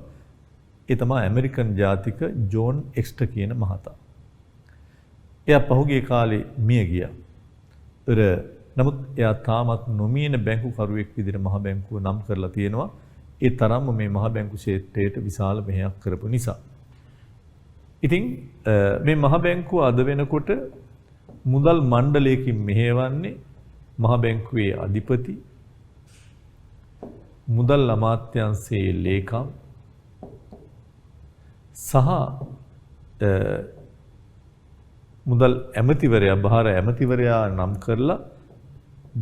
ඒ තමයි ඇමරිකන් ජාතික ජෝන් එක්ස්ටර් කියන මහතා. එයා පහුගිය කාලේ මිය ගියා. නමුත් එයා තාමත් නොමියෙන බැංකුකරුවෙක් විදිහට මහ බැංකුව නම් කරලා තියෙනවා. ඒ තරම්ම මේ මහ බැංකු ක්ෂේත්‍රයට විශාල මෙහෙයක් කරපු නිසා. ඉතින් මේ මහ බැංකුව අද වෙනකොට මුදල් මණ්ඩලයකින් මෙහෙවන්නේ මහ බැංකුවේ අධිපති, මුදල් අමාත්‍යාංශයේ ලේකම් සහ මුදල් ඇමතිවරයා බාහිර ඇමතිවරයා නම් කරලා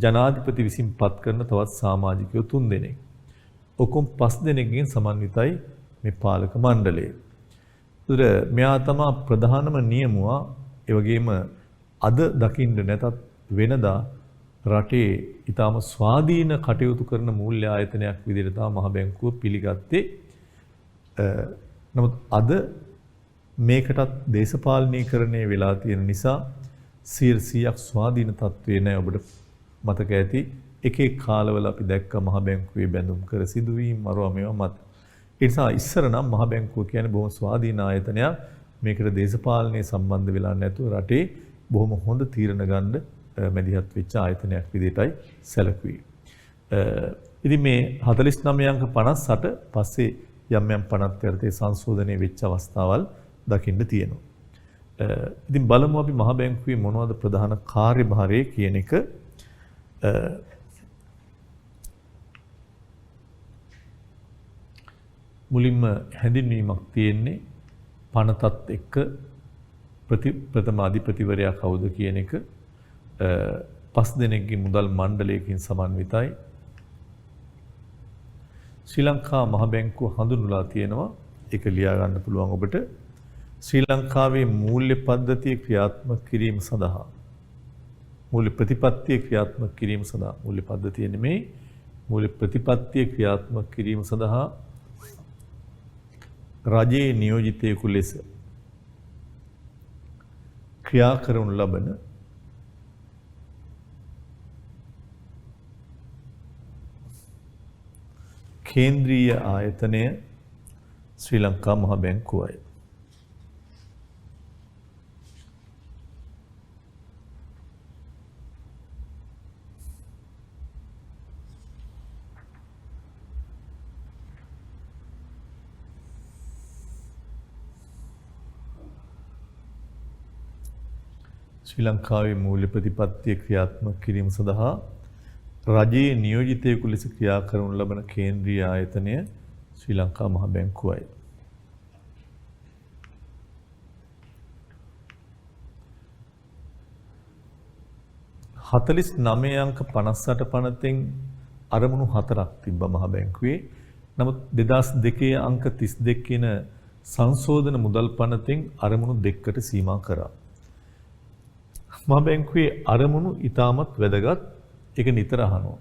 ජනාධිපති විසින් පත් කරන තවත් සමාජිකයෝ 3 දෙනෙක්. ඔක්කොම 5 දෙනෙක්ගෙන් සමන්විතයි මේ පාලක මණ්ඩලය. ඒතර මෙයා තමයි ප්‍රධානම නියමුවා. ඒ වගේම අද දකින්න නැතත් වෙනදා රටේ ඊටම ස්වාධීන කටයුතු කරන මූල්‍ය ආයතනයක් විදිහට තමයි මහ බැංකුව පිළිගත්තේ. නමුත් අද මේකටත් දේශපාලනීකරණය වෙලා තියෙන නිසා 100% ස්වාධීන තත්ත්වේ නැහැ. ඔබට මතක ඇති එක කාලවල අපි දැක්ක මහ බැංකුවේ බැඳුම් කර සිදුවීම් මරවා මේවා මත. ඒ නිසා ඉස්සර නම් මහ බැංකුව කියන්නේ බොහොම ස්වාධීන ආයතනයක්. මේකට දේශපාලනයේ සම්බන්ධ වෙලා නැතුව රටේ බොහොම හොඳ තීරණ ගන්න මැදිහත් වෙච්ච ආයතනයක් විදිහටයි සැලකුවේ. ඉතින් මේ 49 අංක 58 පස්සේ යම් යම් 50 යටතේ සංශෝධනය වෙච්ච අවස්ථාවල් දකින්න තියෙනවා. ඉතින් බලමු අපි මහ බැංකුවේ මොනවද ප්‍රධාන කාර්යභාරය කියන එක. මුලින්ම හැඳින්වීමක් තියෙන්නේ පනතත් එක්ක ප්‍රථම අධිපතිවරයා කවුද කියන එක. 5 දෙනෙක්ගේ මුදල් මණ්ඩලයකින් සමන්විතයි. ශ්‍රී ලංකා මහ බැංකුව හඳුන්වලා තියෙනවා. ඒක ලියා ගන්න පුළුවන් ඔබට. ශ්‍රී ලංකාවේ මූල්‍ය පද්ධතිය ක්‍රියාත්මක කිරීම සඳහා මූල්‍ය ප්‍රතිපත්තිය ක්‍රියාත්මක කිරීම සඳහා මූල්‍ය පද්ධතිය නෙමෙයි මූල්‍ය ප්‍රතිපත්තිය ක්‍රියාත්මක කිරීම සඳහා රජයේ නියෝජිතයෙකු ලෙස ක්‍රියා කරනු ලබන කේන්ද්‍රීය ආයතනය ශ්‍රී ලංකා මහ බැංකුවයි. ශ්‍රී ලංකාවේ මූල්‍ය ප්‍රතිපත්තිය ක්‍රියාත්මක කිරීම සඳහා රජයේ නියෝජිතයෙකු ලෙස ක්‍රියා කරනු ලබන කේන්ද්‍රීය ආයතනය ශ්‍රී ලංකා මහ බැංකුවයි. හතලිස් 9 අංක 58 පනතෙන් අරමුණු 4ක් තිබ්බ මහ බැංකුවේ. නමුත් 2002 අංක 32 කියන සංශෝධන මුදල් පනතෙන් අරමුණු 2කට සීමා කරා. මහ බැංකුවේ අරමුණු ඉතාමත් වැදගත්. ඒක නිතර අහනවා.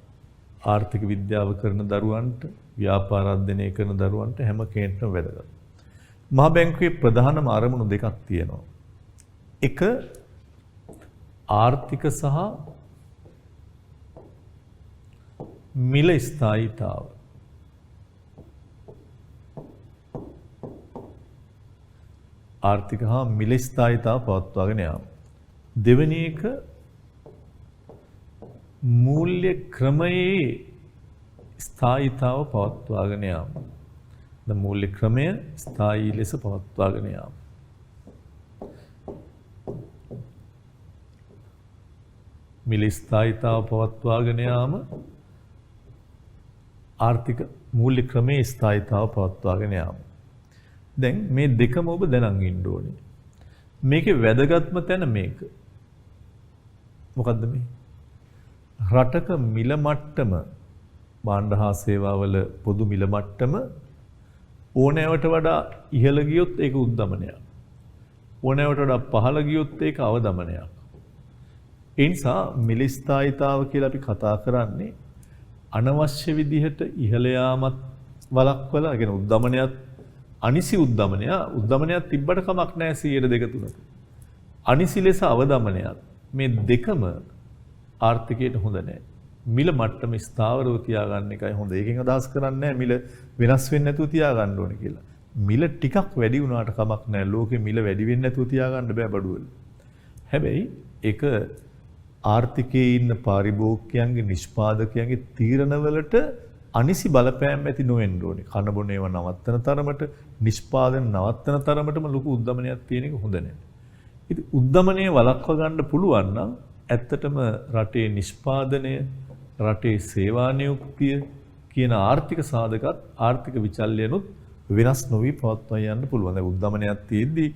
ආර්ථික විද්‍යාව කරන දරුවන්ට, ව්‍යාපාර අධ්‍යයනය කරන දරුවන්ට හැම කෙනෙක්ටම වැදගත්. මහ බැංකුවේ ප්‍රධානම අරමුණු දෙකක් තියෙනවා. එක ආර්ථික සහ මිල ස්ථායීතාව. ආර්ථික හා මිල ස්ථායීතාව පවත්වාගෙන යාම. දෙවෙනි එක මූල්‍ය ක්‍රමයේ ස්ථායීතාව පවත්වාගෙන යාම. ද මූල්‍ය ක්‍රමය ස්ථායී ලෙස පවත්වාගෙන යාම. මිල ස්ථායීතාව පවත්වාගෙන යාම ආර්ථික මූල්‍ය ක්‍රමයේ ස්ථායීතාව පවත්වාගෙන යාම. දැන් මේ දෙකම ඔබ දැනන් ඉන්න ඕනේ. මේකේ වැදගත්ම තැන මේක. මොකද්ද මේ? රටක මිල මට්ටම භාණ්ඩ හා සේවාවල පොදු මිල මට්ටම ඕනෑවට වඩා ඉහළ ගියොත් ඒක උද්දමනයක්. ඕනෑවට වඩා පහළ ගියොත් ඒක අවදමනයක්. ඒ නිසා මිල ස්ථායීතාව කියලා අපි කතා කරන්නේ අනවශ්‍ය විදිහට ඉහළ යාමත් වළක්වලා, කියන උද්දමනයත් අනිසි උද්දමනයක් තිබ්බට කමක් නැහැ 100 2 3. අනිසි ලෙස අවදමනයක් මේ දෙකම ආර්ථිකයට හොඳ නැහැ. මිල මට්ටම ස්ථාවරව තියාගන්න එකයි හොඳ. ඒකෙන් අදහස් කරන්නේ මිල වෙනස් වෙන්නේ නැතුව තියාගන්න ඕනේ කියලා. මිල ටිකක් වැඩි වුණාට කමක් නැහැ. ලෝකෙ මිල වැඩි වෙන්නේ නැතුව තියාගන්න බෑ බඩුවල. හැබැයි ඒක ආර්ථිකයේ ඉන්න පාරිභෝගිකයන්ගේ නිෂ්පාදකයන්ගේ තීරණවලට අනිසි බලපෑම් ඇති නොවෙන්න ඕනේ. කන බොන ඒවා නවත්තන තරමට, නිෂ්පාදන නවත්තන තරමටම ලොකු උද්දමනයක් තියෙන එක හොඳ නැහැ. ඉතින් උද්දමනය වළක්වා ගන්න පුළුවන් නම් ඇත්තටම රටේ නිෂ්පාදනය, රටේ සේවා නියුක්තිය කියන ආර්ථික සාධකත් ආර්ථික විචල්යනුත් වෙනස් නොවි පවත්වා යන්න පුළුවන්. දැන් උද්දමනයක් තියෙද්දි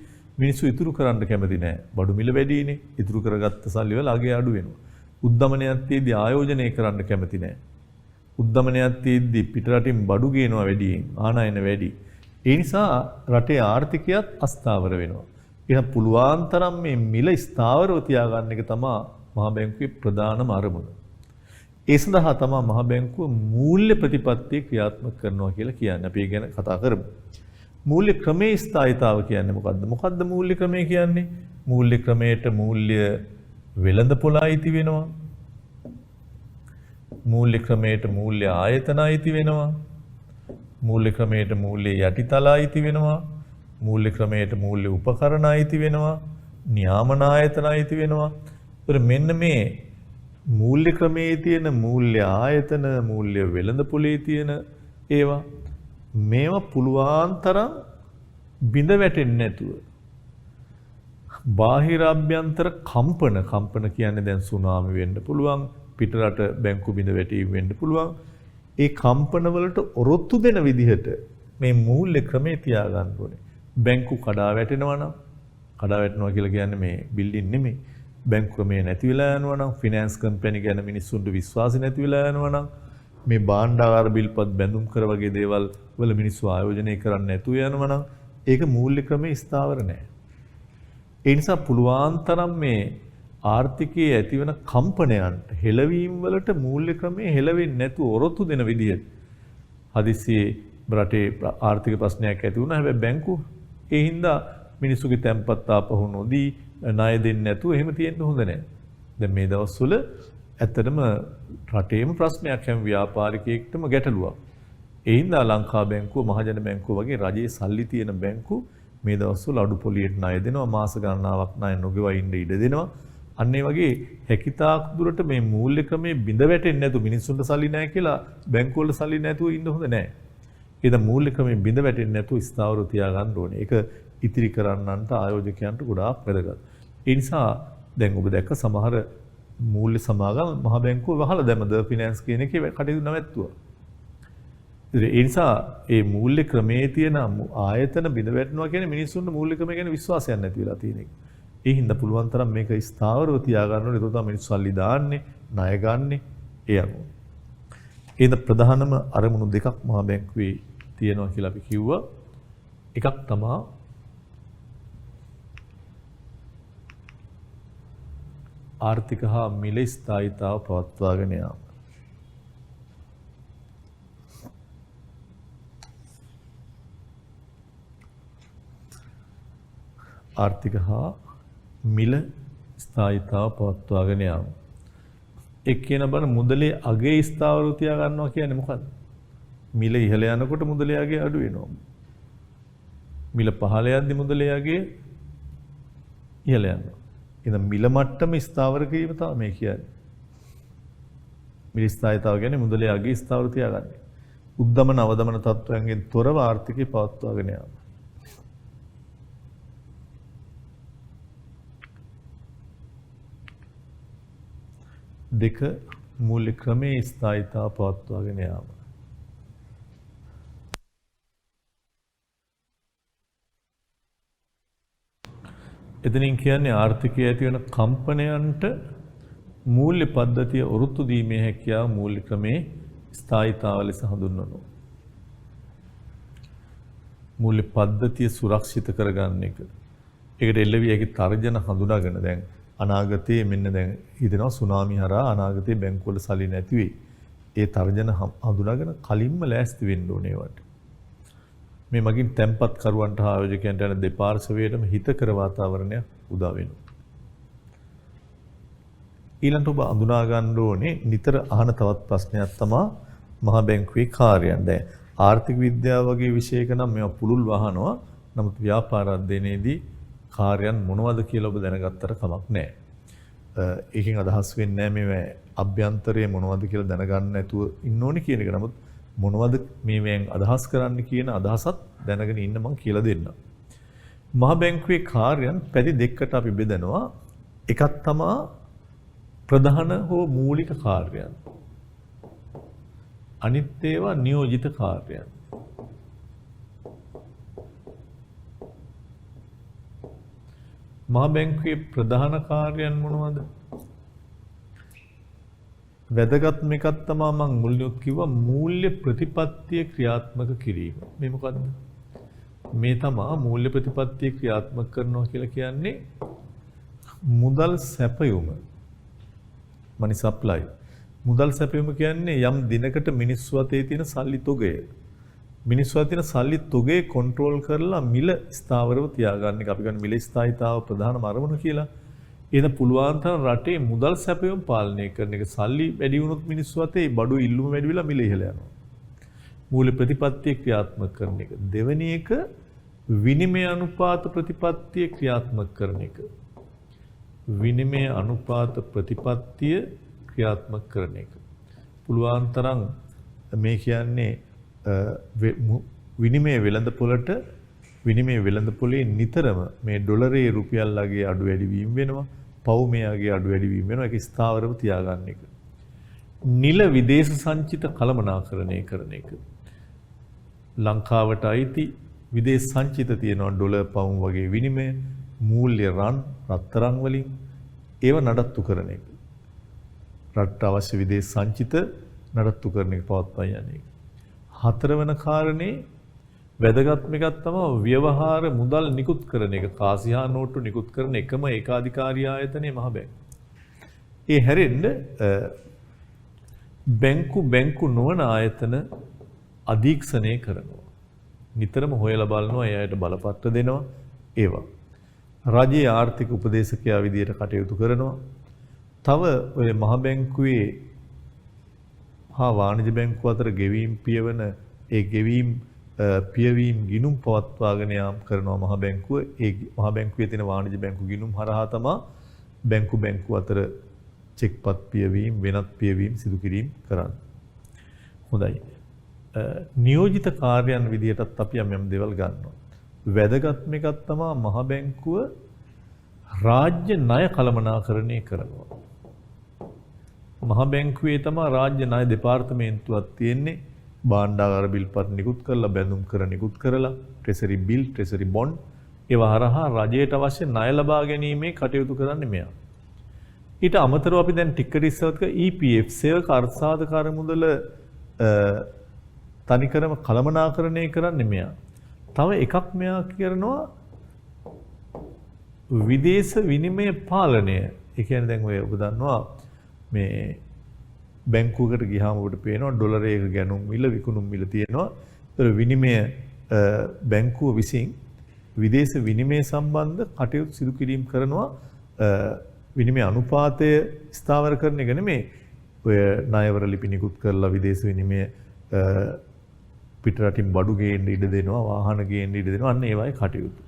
මිනිස්සු ඉතුරු කරන්න කැමති නැහැ. බඩු මිල වැඩිනේ. ඉතුරු කරගත්ත සල්ලි වල අගේ අඩු වෙනවා. උද්දමනයක් තියෙද්දි ආයෝජනය කරන්න කැමති නැහැ. උද්දමනයක් තියෙද්දි පිටරටින් බඩු ගේනවා වැඩියෙන්, ආනයන වැඩි. ඒ නිසා රටේ ආර්ථිකයත් අස්ථාවර වෙනවා. එහෙනම් පුළුවන් තරම් මේ මිල ස්ථාවරව තියාගන්න එක තමයි මහ බැංකුවේ ප්‍රධානම අරමුණ. ඒ සඳහා තමයි මහ බැංකුව මූල්‍ය ප්‍රතිපත්තිය ක්‍රියාත්මක කරනවා කියලා කියන්නේ. අපි ඒ ගැන කතා කරමු. මූල්‍ය ක්‍රමයේ ස්ථායීතාව කියන්නේ මොකද්ද? මොකද්ද මූල්‍ය ක්‍රමය කියන්නේ? මූල්‍ය ක්‍රමයට මූල්‍ය වෙළඳපොළ අයිති වෙනවා. මූල්‍ය ක්‍රමයට මූල්‍ය ආයතන අයිති වෙනවා. මූල්‍ය ක්‍රමයට මූල්‍ය යටිතල අයිති වෙනවා. මූල්‍ය ක්‍රමයට මූල්‍ය උපකරණ අයිති වෙනවා. නියාමන ආයතන අයිති වෙනවා. ඒතර මෙන්න මේ මූල්‍ය ක්‍රමයේ තියෙන මූල්‍ය ආයතන, මූල්‍ය වෙළඳපොළේ තියෙන ඒවා මේවා පුළුවන් තරම් බිඳ වැටෙන්නේ නැතුව බාහිර අභ්‍යන්තර කම්පන කියන්නේ දැන් සුනාමි වෙන්න පුළුවන්, පිටරට බැංකු බිඳ වැටීම් වෙන්න පුළුවන්. ඒ කම්පන වලට ඔරොත්තු දෙන විදිහට මේ මූල්‍ය ක්‍රමේ තියාගන්න ඕනේ. බැංකු කඩා වැටෙනවා නම්, කඩා වැටෙනවා කියලා කියන්නේ මේ බිල්ඩින් නෙමෙයි. බැංකු ක්‍රමේ නැති වෙලා යනවා නම්, ෆිනෑන්ස් කම්පැනි ගැන මිනිස්සුන්ට විශ්වාසය නැති වෙලා යනවා නම්, මේ භාණ්ඩාගාර බිල්පත් බැඳුම් කර වගේ දේවල් වල මිනිස්සු ආයෝජනය කරන්න නැතුව යනවා නම් ඒක මූල්‍ය ක්‍රමයේ ස්ථාවර නැහැ. ඒ නිසා පුළුවන් තරම් මේ ආර්ථිකයේ ඇතිවන කම්පනයන්ට, හෙළවීම් වලට මූල්‍ය ක්‍රමයේ හෙළවෙන්නේ නැතුව ඔරොත්තු දෙන විදිහට හදිස්සියේ රටේ ආර්ථික ප්‍රශ්නයක් ඇති වුණා. හැබැයි බැංකු ඒ හින්දා මිනිස්සුගේ තැන්පත් ආපහු නොදී ණය දෙන්නේ නැතුව එහෙම තියෙන්න හොඳ නැහැ. දැන් මේ දවස්වල ඇත්තටම රටේම ප්‍රශ්නයක් හැම ව්‍යාපාරිකයෙක්ටම ගැටලුවක්. ඒ හින්දා ලංකා බැංකුව, මහජන බැංකුව වගේ රජයේ සල්ලි තියෙන බැංකු මේ දවස්වල අඩු පොලියට ණය දෙනවා, මාස ගණනාවක් ණය නොගෙවා ඉන්න ඉඩ දෙනවා. අන්න ඒ වගේ හැකිතාක් දුරට මේ මූල්‍ය ක්‍රමයේ බිඳ වැටෙන්නේ නැතු මිනිස්සුන්ට සල්ලි නැහැ කියලා බැංකුව වල සල්ලි නැතුව ඉන්න හොඳ නැහැ. ඒක මූල්‍ය ක්‍රමයේ බිඳ වැටෙන්නේ නැතුව ස්ථාවරව තියාගන්න ඕනේ. ඒක ඉතිරි කරන්නන්ට ආයෝජකයන්ට ගොඩාක් වැදගත්. ඒ නිසා දැන් ඔබ දැක්ක සමහර මූල්‍ය සමාගම් මහ බැංකුව වහලා දැම්ම ද ෆිනෑන්ස් කියන එකේ කටයුතු නැවැත්තුවා. ඒ නිසා ඒ මූල්‍ය ක්‍රමයේ තියෙන ආයතන බිඳ වැටෙනවා කියන්නේ මිනිස්සුන්ට මූල්‍ය ක්‍රමය ගැන විශ්වාසයක් නැති වෙලා තියෙන එක. ඒ හින්දා පුළුවන් තරම් මේක ස්ථාවරව තියාගන්න ඕනේ. ඒක තමයි මිනිස්සු සල්ලි දාන්නේ, ණය ගන්නෙ ඒ අනුව. ඒද ප්‍රධානම අරමුණු දෙකක් මහා බැංකුවේ තියෙනවා කියලා අපි කිව්වා. එකක් තමයි ආර්ථික හා මිල ස්ථායීතාව පවත්වාගෙන යාම. ආර්ථික හා මිල ස්ථායීතාව පවත්වාගෙන යාම. එක් කියන බර මුදලේ අගේ ස්ථාවරව තියා ගන්නවා කියන්නේ මොකද්ද? මිල ඉහළ යනකොට මුදලේ අගේ අඩු වෙනවා. මිල පහළ යද්දී මුදලේ අගේ ඉහළ යනවා. එහෙනම් මිල මට්ටම ස්ථාවර කිරීම තමයි මේ කියන්නේ. මිල ස්ථායීතාව කියන්නේ මුදලේ අගේ ස්ථාවර තියාගන්නේ. උද්දමන අවදමන තත්ත්වයන්ගෙන් තොරව ආර්ථිකය පවත්වාගෙන යාම. දෙක මූල්‍ය ක්‍රමයේ ස්ථායීතාව පවත්වාගෙන යාම. එතනින් කියන්නේ ආර්ථිකයේ ඇති වෙන කම්පනයන්ට මූල්‍ය පද්ධතිය ඔරොත්තු දීමේ හැකියාව මූල්‍ය ක්‍රමයේ ස්ථායීතාව ලෙස හඳුන්වනවා. මූල්‍ය පද්ධතිය සුරක්ෂිත කරගන්න එක. ඒකට එල්ලවිය හැකි තර්ජන හඳුනාගෙන දැන් අනාගතයේ මෙන්න දැන් හිතෙනවා සුනාමි හරහා අනාගතයේ බැංකුවල සල්ලි නැති වෙයි. ඒ තර්ජන හඳුනාගෙන කලින්ම ලෑස්ති වෙන්න ඕනේ ඒවට. මේ මගින් තැම්පත් කරුවන්ට හා ආයෝජකයන්ට යන දෙපාර්ශවයටම හිතකර වාතාවරණයක් උදා වෙනවා. ඊළඟට ඔබ අඳුනා ගන්න ඕනේ නිතර අහන තවත් ප්‍රශ්නයක් තමයි මහා බැංකුවේ කාර්යයන්. දැන් ආර්ථික විද්‍යාව වගේ විෂයක නම් මේවා පුළුල් වහනවා. නමුත් ව්‍යාපාර අධ්‍යයනයේදී කාර්යයන් මොනවද කියලා ඔබ දැනගත්තට කමක් නැහැ. ඒකෙන් අදහස් වෙන්නේ නැහැ මේ අභ්‍යන්තරයේ මොනවද කියලා දැනගන්න නැතුව ඉන්න ඕනේ කියන එක. නමුත් මොනවද මේවෙන් අදහස් කරන්න කියන අදහසත් දැනගෙන ඉන්න මම කියලා දෙන්නම්. මහ බැංකුවේ කාර්යයන් පැති දෙකකට අපි බෙදනවා. එකක් තමයි ප්‍රධාන හෝ මූලික කාර්යයන්. අනිත් ඒවා නියෝජිත කාර්යයන්. මහ බැංකුවේ ප්‍රධාන කාර්යයන් මොනවද? වැදගත්ම එකක් තමයි මම මුලින්ම කිව්වා මූල්‍ය ප්‍රතිපත්තිය ක්‍රියාත්මක කිරීම. මේ මොකද්ද? මේ තමයි මූල්‍ය ප්‍රතිපත්තිය ක්‍රියාත්මක කරනවා කියලා කියන්නේ මුදල් සැපයුම. money supply. මුදල් සැපයුම කියන්නේ යම් දිනකට මිනිස්සු අතේ තියෙන සල්ලි තොගය. මිනිස්සු අතේ තියෙන සල්ලි තොගය කන්ට්‍රෝල් කරලා මිල ස්ථාවරව තියාගන්න එක අපි ගන්න මිල ස්ථායීතාව ප්‍රධානම අරමුණ කියලා. එන පුළුවන් තරම් රටේ මුදල් සැපයුම් පාලනය කරන එක. සල්ලි වැඩි වුණොත් මිනිස්සු අතේ බඩු ඉල්ලුම වැඩි වෙලා මිල ඉහළ යනවා. මූල්‍ය ප්‍රතිපත්තිය ක්‍රියාත්මක කරන එක. දෙවෙනි එක විනිමය අනුපාත ප්‍රතිපත්තිය ක්‍රියාත්මක කරන එක. විනිමය අනුපාත ප්‍රතිපත්තිය ක්‍රියාත්මක කරන එක. පුළුවන් තරම් මේ කියන්නේ විනිමය වෙළඳපොළට විනිමය වෙළඳපොලේ නිතරම මේ ඩොලරයේ රුපියල්ලගේ අඩු වැඩි වීම වෙනවා. පවුමයාගේ අඩු වැඩි වීම වෙනවා. ඒක ස්ථාවරව තියාගන්න එක. නිල විදේශ සංචිත කළමනාකරණය කරන එක. ලංකාවට අයිති විදේශ සංචිත තියෙනවා ඩොලර් පවුම් වගේ විනිමය මූල්‍ය රත්තරන් වලින් ඒව නඩත්තු කරන එක. රටට අවශ්‍ය විදේශ සංචිත නඩත්තු කරන එක පවත්වා යන්නේ. හතරවන කාරණේ වැදගත්ම එකක් තමයි ව්‍යවහාර මුදල් නිකුත් කරන එක. කාසිහා නෝට්ටු නිකුත් කරන එකම ඒකාධිකාරී ආයතනය මහ බැංකුව. ඒ හැරෙන්න බැංකු නොවන ආයතන අධීක්ෂණය කරනවා. නිතරම හොයලා බලනවා, එයාට බලපත්‍ර දෙනවා ඒවා. රජයේ ආර්ථික උපදේශකයා විදියට කටයුතු කරනවා. තව ඔය මහ බැංකුවේ හා වාණිජ බැංකුව අතර ගෙවීම් පියවන ඒ ගෙවීම් පියවීම් ගිණුම් පවත්වාගෙන යාම කරනවා මහ බැංකුව. ඒ මහ බැංකුවේ තියෙන වාණිජ බැංකු ගිණුම් හරහා තමයි බැංකු අතර චෙක්පත් පියවීම් වෙනත් පියවීම් සිදු කිරීම කරන්නේ. හොඳයි. නියෝජිත කාර්යයන් විදියටත් අපි යම් දේවල් ගන්නවා. වැදගත්ම එකක් තමයි මහ බැංකුව රාජ්‍ය ණය කළමනාකරණය කරනවා. මහ බැංකුවේ තමයි රාජ්‍ය ණය දෙපාර්තමේන්තුවක් තියෙන්නේ. භාණ්ඩාගාර බිල්පත් නිකුත් කරලා බැඳුම් කර නිකුත් කරලා ට්‍රෙසරි බිල්, ට්‍රෙසරි බොන්ඩ් ඒවා හරහා රජයට අවශ්‍ය ණය ලබා ගැනීමේ කටයුතු කරන්නේ මෙයා. ඊට අමතරව අපි දැන් ටිකට් ඉස්සරහට EPF සේවක අර්ථසාධකාර මුදල තනිකරම කළමනාකරණය කරන්නේ මෙයා. තව එකක් මෙයා කරනවා විදේශ විනිමය පාලනය. ඒ කියන්නේ දැන් ඔය ඔබ දන්නවා මේ බැංකුවකට ගියාම ඔබට පේනවා ඩොලරයක ගැනුම් මිල විකුණුම් මිල තියෙනවා. ඒතර විනිමය බැංකුව විසින් විදේශ විනිමය සම්බන්ධ කටයුතු සිදු කිරීම කරනවා. විනිමය අනුපාතය ස්ථාවර කරන එක නෙමෙයි. ඔය ණයවර ලිපි නිකුත් කරලා විදේශ විනිමය පිටරටින් බඩු ගේන්න ඉඩ දෙනවා, වාහන ගේන්න ඉඩ දෙනවා. අන්න ඒ වගේ කටයුතු.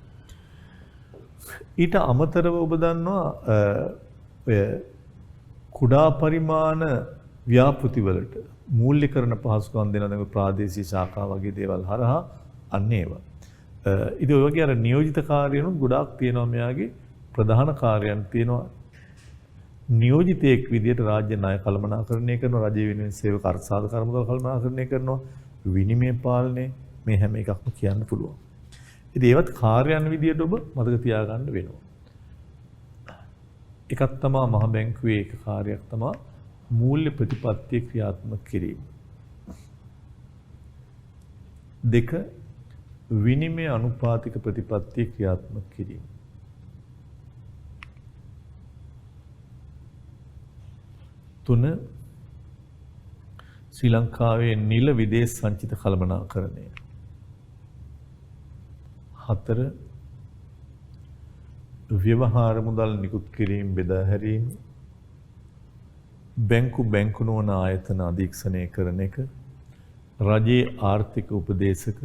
ඊට අමතරව ඔබ දන්නවා ඔය කුඩා පරිමාණ ව්‍යාපෘතිවලට මූල්‍යකරණ පහසුකම් දෙන දැන් ප්‍රාදේශීය ශාඛා වගේ දේවල් හරහා අන්න ඒවා. ඉතින් ඔය වගේ අර නියෝජිත කාර්යනුත් ගොඩාක් තියෙනවා මෙයාගේ ප්‍රධාන කාර්යයන් තියෙනවා. නියෝජිතයෙක් විදියට රාජ්‍ය ණය කළමනාකරණය කරනවා, රජය වෙනුවෙන් සේවක අර්ථසාධකාර මුදල් කළමනාකරණය කරනවා, විනිමය පාලනය මේ හැම එකක්ම කියන්න පුළුවන්. ඉතින් ඒවත් කාර්යයන් විදියට ඔබ මතක තියාගන්න වෙනවා. එකක් තමයි මහ බැංකුවේ එක කාර්යයක් තමයි මූල්‍ය ප්‍රතිපත්තිය ක්‍රියාත්මක කිරීම. දෙක විනිමය අනුපාතික ප්‍රතිපත්තිය ක්‍රියාත්මක කිරීම. තුන ශ්‍රී ලංකාවේ නිල විදේශ සංචිත කළමනාකරණය. හතර ව්‍යවහාර මුදල් නිකුත් කිරීම බෙදා හැරීම. බැංකු නොවන ආයතන අධීක්ෂණය කරන එක. රජයේ ආර්ථික උපදේශක.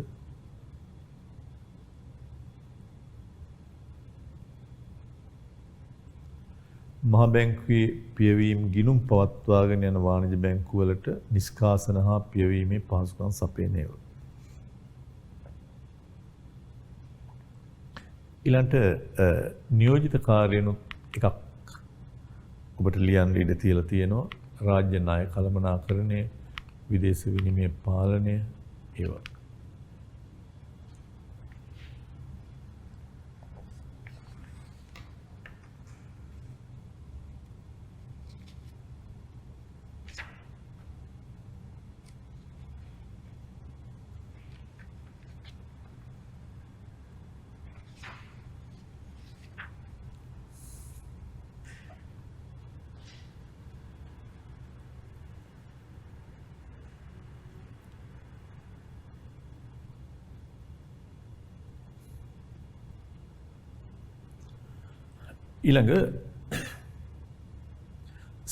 මහ බැංකුවේ පියවීම් ගිණුම් පවත්වාගෙන යන වාණිජ බැංකුවලට නිෂ්කාසන හා පියවීමේ පහසුකම් සපයන ඒවා. ඊළඟට නියෝජිත කාර්යනුත් එකක් ඔබට ලියන්න ඉඩ තියලා තියෙනවා. රාජ්‍ය ණය කළමනාකරණය, විදේශ විනිමය පාලනය ඒවා. ඊළඟ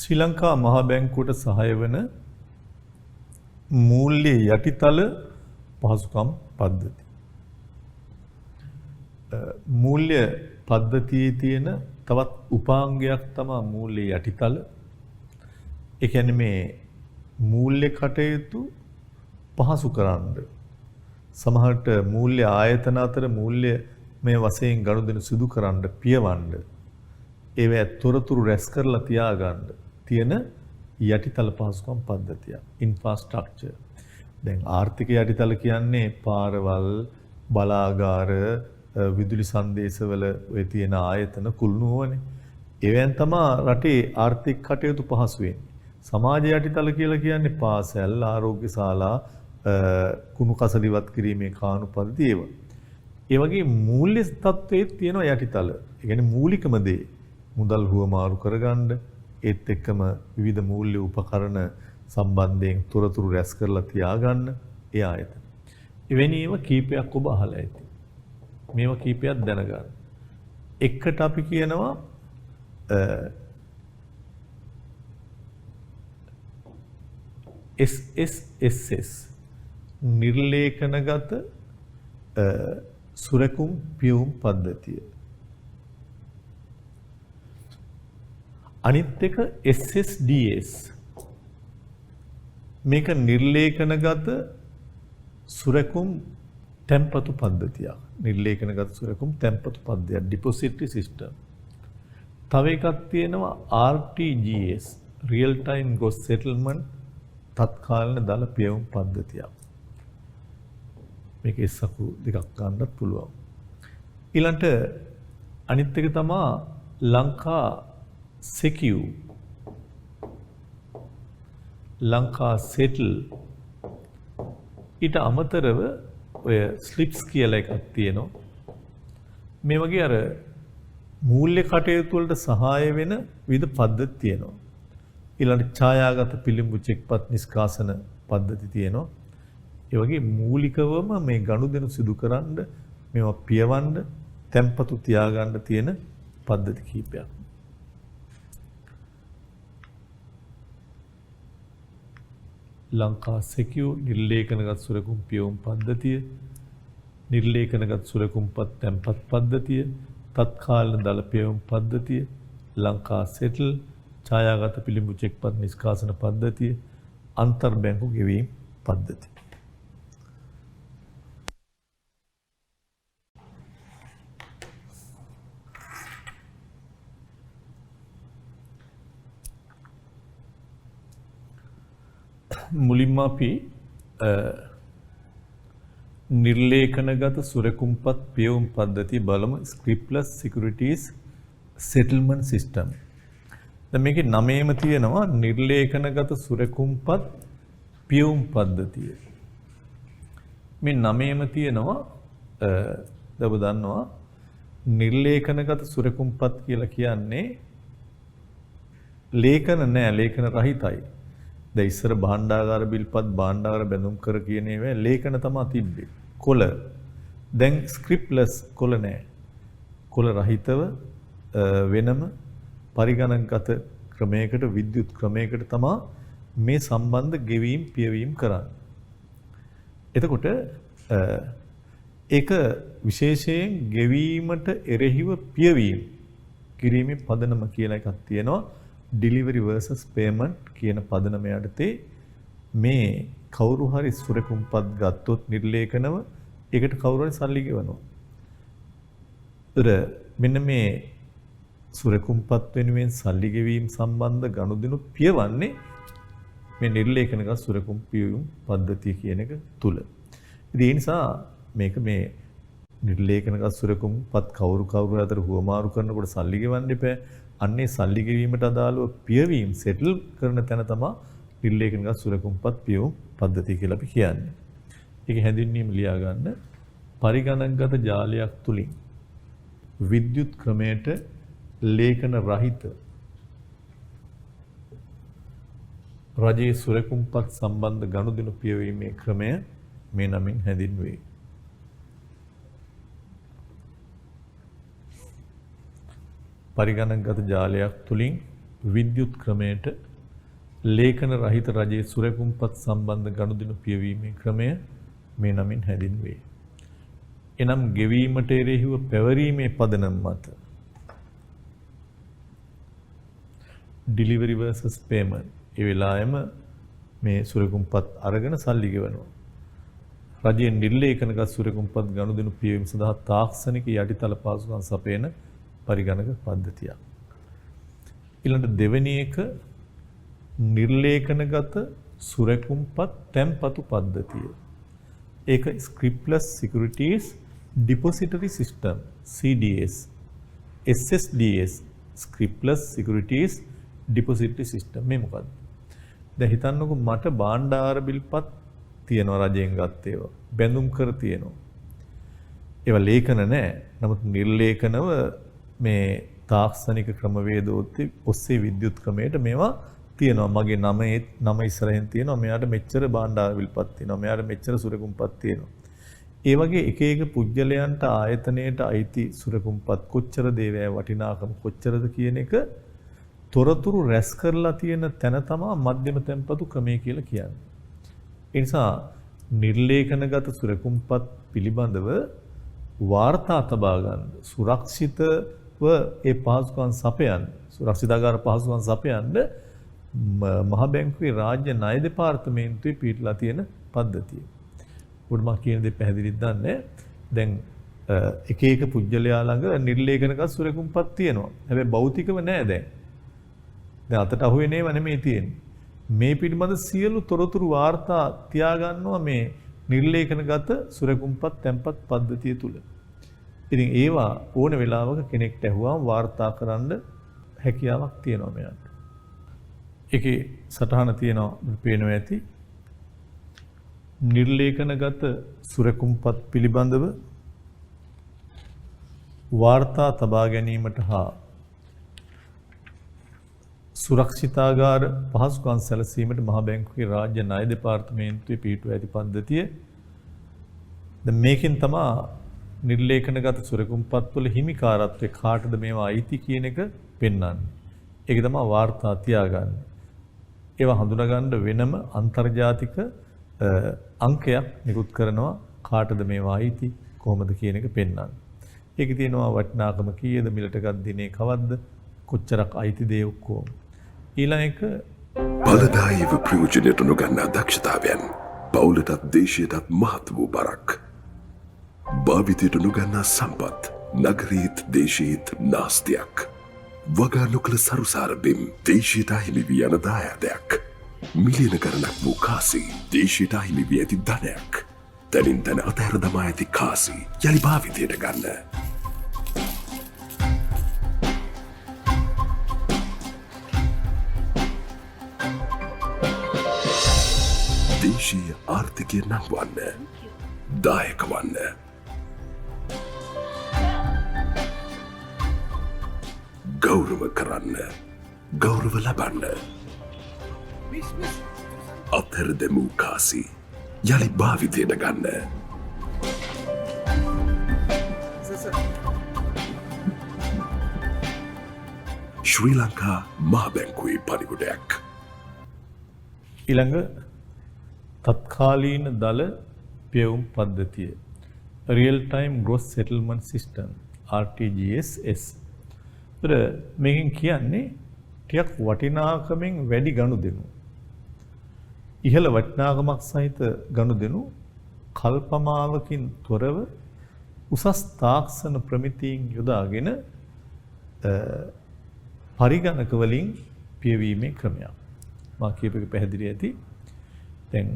ශ්‍රී ලංකා මහ බැංකුවට සහාය වන මූල්‍ය යටිතල පහසුකම් පද්ධති. මූල්‍ය පද්ධතියේ තියෙන තවත් උපාංගයක් තමයි මූල්‍ය යටිතල. ඒ කියන්නේ මේ මූල්‍ය කටයුතු පහසු කරන්න සමහරට මූල්‍ය ආයතන අතර මූල්‍ය මේ වශයෙන් ගනුදෙනු සිදු කරන්න පියවන්න ඒවැ තොරතුරු රැස් කරලා තියාගන්න තියෙන යටිතල පහසුකම් පද්ධතිය. ඉන්ෆ්‍රාස්ට්‍රක්චර්. දැන් ආර්ථික යටිතල කියන්නේ පාරවල්, බලාගාර, විදුලි සංදේශවල ඔය තියෙන ආයතන කුළුණුවනේ. ඒවෙන් තමයි රටේ ආර්ථික කටයුතු පහසු වෙන්නේ. සමාජ යටිතල කියලා කියන්නේ පාසල්, ආරෝග්‍ය ශාලා, කුණු කසල ඉවත් කිරීමේ කාණු පද්ධති ඒවා. ඒ වගේ මූල්‍ය තත්ත්වයේ තියෙන යටිතල. ඒ කියන්නේ මූලිකම දේ මුදල් හුවමාරු කරගන්න ඒත් එක්කම විවිධ මූල්‍ය උපකරණ සම්බන්ධයෙන් තොරතුරු රැස් කරලා තියාගන්න ඒ ආයතන. එවැනි ඒවා කීපයක් ඔබ අහලා ඇති. මේවා කීපයක් දැනගන්න. එකට අපි කියනවා SSSS නිර්ලේඛනගත සුරකුම් පියුම් පද්ධතිය. අනිත් එක SSDS මේක නිර්ලේඛනගත සුරකුම් තැන්පතු පද්ධතියක්. නිර්ලේඛනගත සුරකුම් තැන්පතු පද්ධතියක් ඩිපොසිටරි සිස්ටම්. තව එකක් තියෙනවා RTGS real time gross settlement තත්කාලීන දල පියවුම් පද්ධතියක්. මේක ඉස්සකු දෙකක් ගන්නත් පුළුවන්. ඊළඟට අනිත් එක තමයි ලංකා secure ලංකා settle ඊට අමතරව ඔය ස්ලිප්ස් කියලා එකක් තියෙනවා. මේ වගේ අර මූල්‍ය කටයුතු වලට සහාය වෙන විවිධ පද්ධති තියෙනවා. ඊළඟට ඡායාගත පිළිඹු චෙක්පත් නිෂ්කාසන පද්ධති තියෙනවා. ඒ වගේ මූලිකවම මේ ගනුදෙනු සිදු කරන්න මේවා පියවන්න තැම්පතු තියාගන්න තියෙන පද්ධති කීපයක්. ලංකා secure නිර්ලේඛනගත සුරකුම් පියවුම් පද්ධතිය, නිර්ලේඛනගත සුරකුම්පත් තැන්පත් පද්ධතිය, තත්කාලීන දල පියවුම් පද්ධතිය, ලංකා settle ඡායාගත පිළිඹු චෙක්පත් නිෂ්කාසන පද්ධතිය, අන්තර් බැංකු ගෙවීම් පද්ධතිය. මුලින්ම අපි නිර්ලේඛනගත සුරකුම්පත් පියවුම් පද්ධතිය බලමු. scriptless securities settlement system. දැන් මේකේ නමේම තියෙනවා නිර්ලේඛනගත සුරකුම්පත් පියවුම් පද්ධතිය. මේ නමේම තියෙනවා ඔබ දන්නවා නිර්ලේඛනගත සුරකුම්පත් කියලා කියන්නේ ලේඛන නෑ, ලේඛන රහිතයි. දැන් ඉස්සර භාණ්ඩාගාර බිල්පත් භාණ්ඩාගාර බැඳුම් කර කියන ඒවා ලේඛන තමයි තිබ්බේ. කොළ. දැන් ස්ක්‍රිප්ට්ලස් කොළ නෑ. කොළ රහිතව වෙනම පරිගණකගත ක්‍රමයකට විද්‍යුත් ක්‍රමයකට තමයි මේ සම්බන්ධ ගෙවීම් පියවීම් කරන්නේ. එතකොට ඒක විශේෂයෙන් ගෙවීමට එරෙහිව පියවීම කිරීමේ පදනම කියලා එකක් තියෙනවා. delivery versus payment කියන පදනම යටතේ මේ කවුරු හරි සුරකුම්පත් ගත්තොත් නිර්ලේඛනව ඒකට කවුරු හරි සල්ලි ගෙවනවා. මෙන්න මේ සුරකුම්පත් වෙනුවෙන් සල්ලි ගෙවීම සම්බන්ධ ගනුදෙනු පියවන්නේ මේ නිර්ලේඛනගත සුරකුම් පියවීම පද්ධතිය කියන එක තුල. ඉතින් ඒ නිසා මේක මේ නිර්ලේඛනගත සුරකුම්පත් කවුරු අතර හුවමාරු කරනකොට සල්ලි ගෙවන්න එපා. අන්නේ සල්ලි ගෙවීමට අදාළව පියවීම සෙටල් කරන තැන තමයි නිර්ලේඛනගත සුරකුම්පත් පියවුම් පද්ධතිය කියලා අපි කියන්නේ. ඒක හැඳින්වීම ලියා ගන්න. පරිගණකගත ජාලයක් තුලින් විද්‍යුත් ක්‍රමයට ලේඛන රහිත රජයේ සුරකුම්පත් සම්බන්ධ ගනුදෙනු පියවීමේ ක්‍රමය මේ නමින් හැඳින්වේ. පරිගණකගත ජාලයක් තුලින් විද්‍යුත් ක්‍රමයට ලේඛන රහිත රජයේ සුරකුම්පත් සම්බන්ධ ගනුදෙනු පියවීමේ ක්‍රමය මේ නමින් හැඳින්වේ. එනම් ගෙවීමට එරෙහිව පැවරීමේ පදනම මත delivery versus payment ඒ වෙලාවෙම මේ සුරකුම්පත් අරගෙන සල්ලි ගෙවනවා. රජයේ නිර්ලේඛනගත සුරකුම්පත් ගනුදෙනු පියවීම සඳහා තාක්ෂණික යටිතල පහසුකම් සපයන පරිගණක පද්ධතියක්. ඊළඟ දෙවෙනි එක නිර්ලේඛනගත සුරකුම්පත් තැන්පතු පද්ධතිය. ඒක scriptless securities depository system CDS SSDS scriptless securities depository system මේ මොකද්ද? දැන් හිතන්නකෝ මට භාණ්ඩාර බිල්පත් තියෙනවා රජයෙන් ගත්ත ඒවා. බැඳුම් කර තියෙනවා. ඒවා ලේඛන නැහැ. නමුත් නිර්ලේඛනව මේ තාක්ෂණික ක්‍රමවේද ඔස්සේ විද්‍යුත් ක්‍රමයට මේවා තියෙනවා. මගේ නම ඉස්සරහින් තියෙනවා. මෙයාට මෙච්චර භාණ්ඩාර බිල්පත් තියෙනවා. මෙයාට මෙච්චර සුරකුම්පත් තියෙනවා. ඒ වගේ එක එක පුජ්‍යලයන්ට ආයතනයට අයිති සුරකුම්පත් කොච්චර දේවෑ වටිනාකම කොච්චරද කියන එක තොරතුරු රැස් කරලා තියෙන තැන තමයි මධ්‍යම තැන්පතු ක්‍රමය කියලා කියන්නේ. ඒ නිසා නිර්ලේඛනගත සුරකුම්පත් පිළිබඳව වාර්තා තබා ගන්න සුරක්ෂිතව ඒ පහසුකම් සපයන්න සුරක්ෂිතාගාර පහසුකම් සපයන්න මහ බැංකුවේ රාජ්‍ය ණය දෙපාර්තමේන්තුවේ පිටලා තියෙන පද්ධතිය. උඩ මා කියන දේ පැහැදිලිද දන්නේ? දැන් එක එක පුජ්‍යලයා ළඟ නිර්ලේඛනක සුරකුම්පත් තියෙනවා. හැබැයි භෞතිකව නෑ දැන්. දැන් අතට අහුවෙන්නේව නෙමෙයි තියෙන්නේ. මේ පිළිබඳ සියලු තොරතුරු වාර්තා තියාගන්නවා මේ නිර්ලේඛනගත සුරකුම්පත් තැන්පත් පද්ධතිය තුල. ඉතින් ඒවා ඕන වෙලාවක කෙනෙක්ට ඇහුවාම වාර්තා කරන්න හැකියාවක් තියෙනවා මෙයාට. ඒකේ සටහන තියෙනවා පේනවා ඇති. නිර්ලේඛනගත සුරකුම්පත් පිළිබඳව වාර්තා තබා ගැනීමට හා සුරක්ෂිතාගාර පහසුකම් සැලසීමට මහ බැංකුවේ රාජ්‍ය ණය දෙපාර්තමේන්තුවේ පිහිටුවා ඇති පද්ධතිය. දැන් මේකෙන් තමයි නිර්ලේඛනගත සුරකුම්පත් වල හිමිකාරත්වය කාටද මේවා අයිති කියන එක පෙන්වන්නේ. ඒක තමයි වාර්තා තියාගන්නේ. ඒවා හඳුනාගන්න වෙනම අන්තර්ජාතික අංකයක් නිකුත් කරනවා කාටද මේවා අයිති කොහොමද කියන එක පෙන්වන්නේ. ඒකේ තියෙනවා වටිනාකම කීයද මිලටගත් දිනේ කවද්ද කොච්චරක් අයිතිද ඒ ඔක්කොම. ඊළඟ එක බලදායීව ප්‍රයෝජනයට නොගන්නා දක්ෂතාවයන් පවුලටත් දේශයටත් මහත් වූ බරක්. භාවිතයට නොගන්නා සම්පත් නගරීත් දේශීත් නාස්තියක්. වගා නොකළ සරුසාර බිම් දේශයට අහිමි වී යන දායාදයක්. මිලියන ගණනක් වූ කාසි දේශයට අහිමි වී ඇති ධනයක්. තැනින් තැන අතහැර දමා ඇති කාසි යළි භාවිතයට ගන්න. දේශීය ආර්ථිකය නංවන්න. දායක වන්න. ගෞරව කරන්න. ගෞරව ලබන්න. අතහැර දෙමු කාසි යළි භාවිතයට ගන්න. ශ්‍රී ලංකා මහ බැංකුවේ පණිවුඩයක්. ඊළඟ තත්කාලීන දල පියවුම් පද්ධතිය Real Time Gross Settlement System RTGS. මේකෙන් කියන්නේ ටිකක් වටිනාකමෙන් වැඩි ගනුදෙනු. ඉහළ වටිනාකමක් සහිත ගනුදෙනු කල්පමාවකින් තොරව උසස් තාක්ෂණ ප්‍රමිතීන් යොදාගෙන පරිගණක වලින් පියවීමේ ක්‍රමයක්. මා කියප එක පැහැදිලි ඇති. දැන්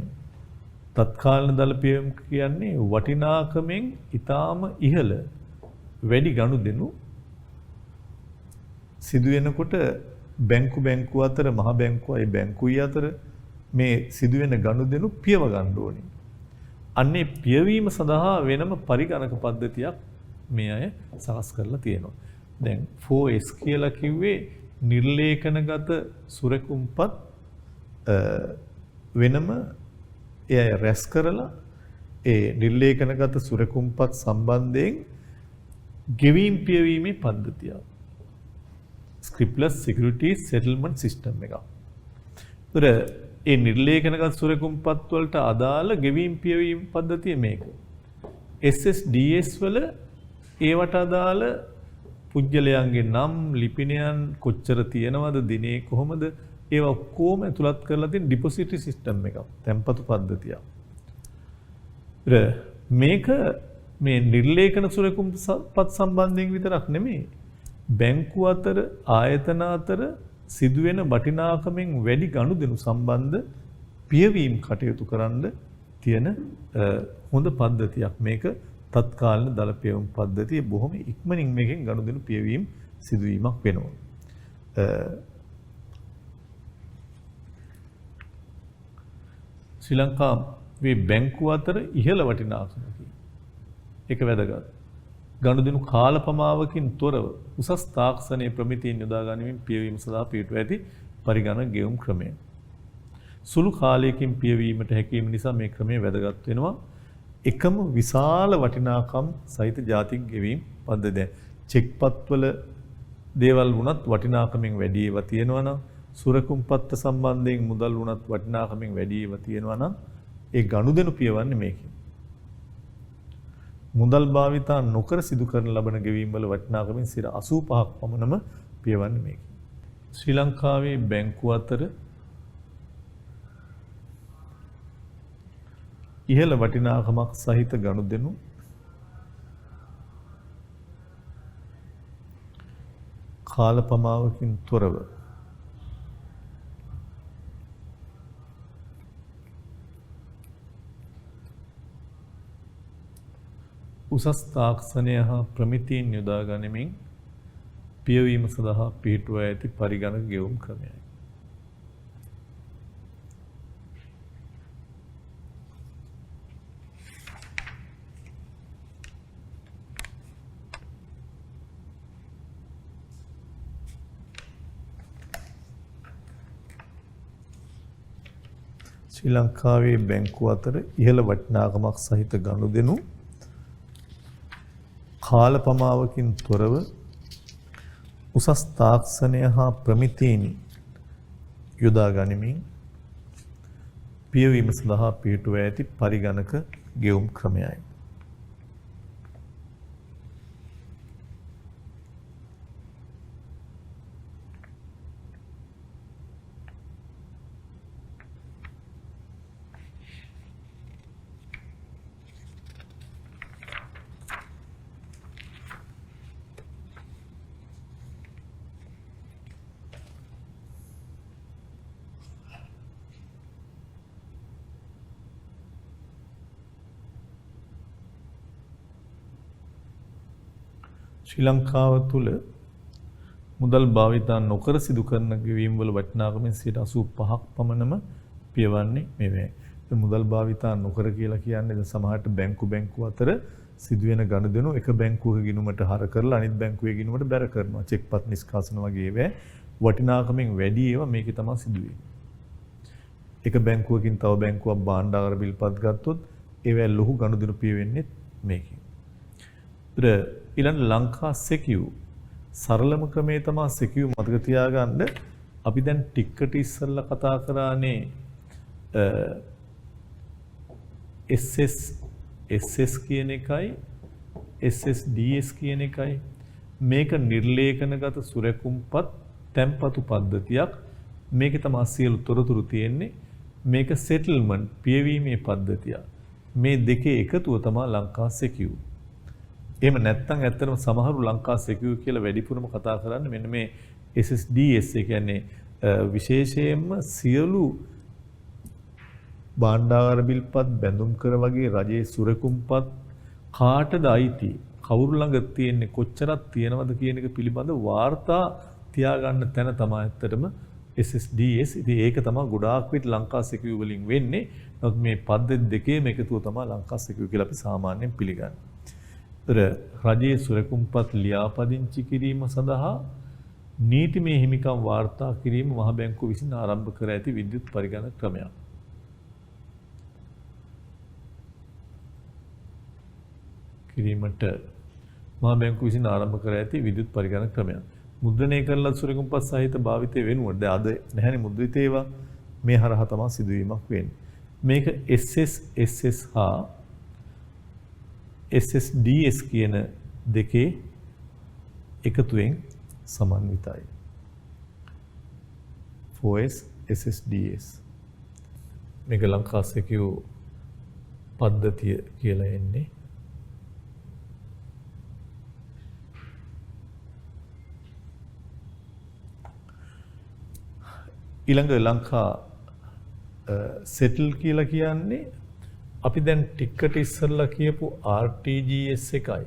තත්කාලීන දල පියවීම කියන්නේ වටිනාකමෙන් ඊටාම ඉහළ වැඩි ගනුදෙනු සිදු වෙනකොට බැංකු අතර මහ බැංකුවයි බැංකුයි අතර මේ සිදුවෙන ගනුදෙනු පියව ගන්න ඕනේ. අන්නේ පියවීම සඳහා වෙනම පරිගණක පද්ධතියක් මේ අය සකස් කරලා තියෙනවා. දැන් 4S කියලා කිව්වේ නිර්ලේඛනගත සුරකුම්පත් වෙනම ඒ අය රැස් කරලා ඒ නිර්ලේඛනගත සුරකුම්පත් සම්බන්ධයෙන් ගෙවීම් පියවීමේ පද්ධතිය. Scriptless Securities Settlement System එකක්. ඒ නිර්ලේඛනගත සුරකුම්පත් වලට අදාළ ගෙවීම් පියවීම පද්ධතිය මේක. SSDS වල ඒවට අදාළ පුජ්‍යලයන්ගේ නම් ලිපිනයන් කොච්චර තියෙනවද දිනේ කොහොමද ඒවා ඔක්කොම ඇතුළත් කරලා තියෙන ඩිපොසිටරි සිස්ටම් එකක්. තැන්පතු පද්ධතියක්. මේක මේ නිර්ලේඛන සුරකුම්පත් සම්බන්ධයෙන් විතරක් නෙමෙයි බැංකු අතර ආයතන අතර සිදුවෙන වටිනාකමෙන් වැඩි ගනුදෙනු සම්බන්ධ පියවීම් කටයුතු කරන්න තියෙන හොඳ පද්ධතියක්. මේක තත්කාලීන දල පියවුම් පද්ධතිය බොහොම ඉක්මනින් මේකෙන් ගනුදෙනු පියවීම් සිදුවීමක් වෙනවා. ශ්‍රී ලංකාවේ බැංකු අතර ඉහළ වටිනාකමකින් ඒක වැදගත්. ගනුදෙනු කාලපමාවකින් තොරව උසස් තාක්ෂණයේ ප්‍රමිතීන් යොදා ගැනීමෙන් පියවීම සඳහා පිටුව ඇති පරිගණක ගෙවුම් ක්‍රමය. සුළු කාලයකින් පියවීමට හැකියීම නිසා මේ ක්‍රමය වැදගත් වෙනවා. එකම විශාල වටිනාකම් සහිත ජාතික ගෙවීම් පද්ධතිය. චෙක්පත්වල දේවල් වුණත් වටිනාකමින් වැඩි ඒවා තියෙනවා නම් සුරකුම්පත්ත සම්බන්ධයෙන් මුදල් වුණත් වටිනාකමින් වැඩි ඒවා තියෙනවා නම් ඒ ගනුදෙනු පියවන්නේ මේකෙන්. මුදල් භාවිතා නොකර සිදු කරන ලබන ගෙවීම් වල වටිනාකමින් 85ක් පමණම පියවන්නේ මේකෙන්. ශ්‍රී ලංකාවේ බැංකු අතර ඉහළ වටිනාකමක් සහිත ගනුදෙනු කාලපමාවකින් තොරව උසස් තාක්ෂණය හා ප්‍රමිතීන් යොදා ගනිමින් පියවීම සඳහා පිහිටුවා ඇති පරිගණක ගෙවුම් ක්‍රමයයි. ශ්‍රී ලංකාවේ බැංකු අතර ඉහළ වටිනාකමක් සහිත ගනුදෙනු කාලපමාවකින් තොරව උසස් තාක්ෂණය හා ප්‍රමිතීන් යොදා ගනිමින් පියවීම සඳහා පිහිටුවා ඇති පරිගණක ගෙවුම් ක්‍රමයයි. ශ්‍රී ලංකාව තුළ මුදල් භාවිතා නොකර සිදු කරන ගෙවීම් වල වටිනාකමෙන් 85% පමණම පියවන්නේ මෙවැයි. මුදල් භාවිතා නොකර කියලා කියන්නේ සමහරට බැංකු අතර සිදුවෙන ගනුදෙනු එක බැංකුවක ගිණුමට හර කරලා අනිත් බැංකුවේ ගිණුමට බැර කරනවා. චෙක්පත් නිෂ්කාසන වගේ ඒවා වටිනාකමෙන් වැඩි ඒවා මේකේ තමයි සිදුවෙන්නේ. එක බැංකුවකින් තව බැංකුවක් භාණ්ඩාගාර බිල්පත් ගත්තොත් ඒවා ලොකු ගනුදෙනු පියවෙන්නේ මේකෙන්. ඊළඟ ලංකා සෙකියු සරලම ක්‍රමේ තමයි සෙකියු මතක තියාගන්න. අපි දැන් ටිකට් ඉස්සල්ලා කතා කරානේ SS කියන එකයි SSDS කියන එකයි. මේක නිර්ලේඛනගත සුරකුම්පත් තැන්පතු පද්ධතියක්. මේකේ තමයි සියලු තොරතුරු තියෙන්නේ. මේක සෙටල්මන්ට් පියවීමේ පද්ධතිය. මේ දෙකේ එකතුව තමයි ලංකා සෙකියු. එහෙම නැත්නම් ඇත්තටම සමහරු ලංකා සෙකියු කියලා වැඩිපුරම කතා කරන්නේ මෙන්න මේ SSDS ඒ කියන්නේ විශේෂයෙන්ම සියලු භාණ්ඩාගාර බිල්පත් බැඳුම් කර වගේ රජයේ සුරකුම්පත් කාටද අයිති කවුරු ළඟ තියෙන්නේ කොච්චරක් තියෙනවද කියන එක පිළිබඳ වාර්තා තියාගන්න තැන තමයි ඇත්තටම SSDS. ඉතින් ඒක තමයි ගොඩාක් විට ලංකා සෙකියු වලින් වෙන්නේ. නමුත් මේ පද්ධති දෙකේම එකතුව තමයි ලංකා සෙකියු කියලා අපි සාමාන්‍යයෙන් පිළිගන්නේ. රජයේ සුරකුම්පත් ලියාපදිංචි කිරීම සඳහා නීතිමය හිමිකම් වාර්තා කිරීම මහ බැංකුව විසින් ආරම්භ කර ඇති විද්‍යුත් පරිගණක ක්‍රමයක්. කිරීමට මහ බැංකුව විසින් ආරම්භ කර ඇති විද්‍යුත් පරිගණක ක්‍රමයක්. මුද්‍රණය කරලා සුරකුම්පත් සහිත භාවිතය වෙනුවට දැන් අද නැහැනේ මුද්‍රිත ඒවා මේ හරහා තමයි සිදුවීමක් වෙන්නේ. මේක SSSS හා SSDS කියන දෙකේ එකතුවෙන් සමන්විතයි. 4S SSDS මේක ලංකා සෙකියු පද්ධතිය කියලා එන්නේ. ඊළඟ ලංකා සෙටල් කියලා කියන්නේ අපි දැන් ටිකට් ඉස්සරලා කියපු RTGS එකයි.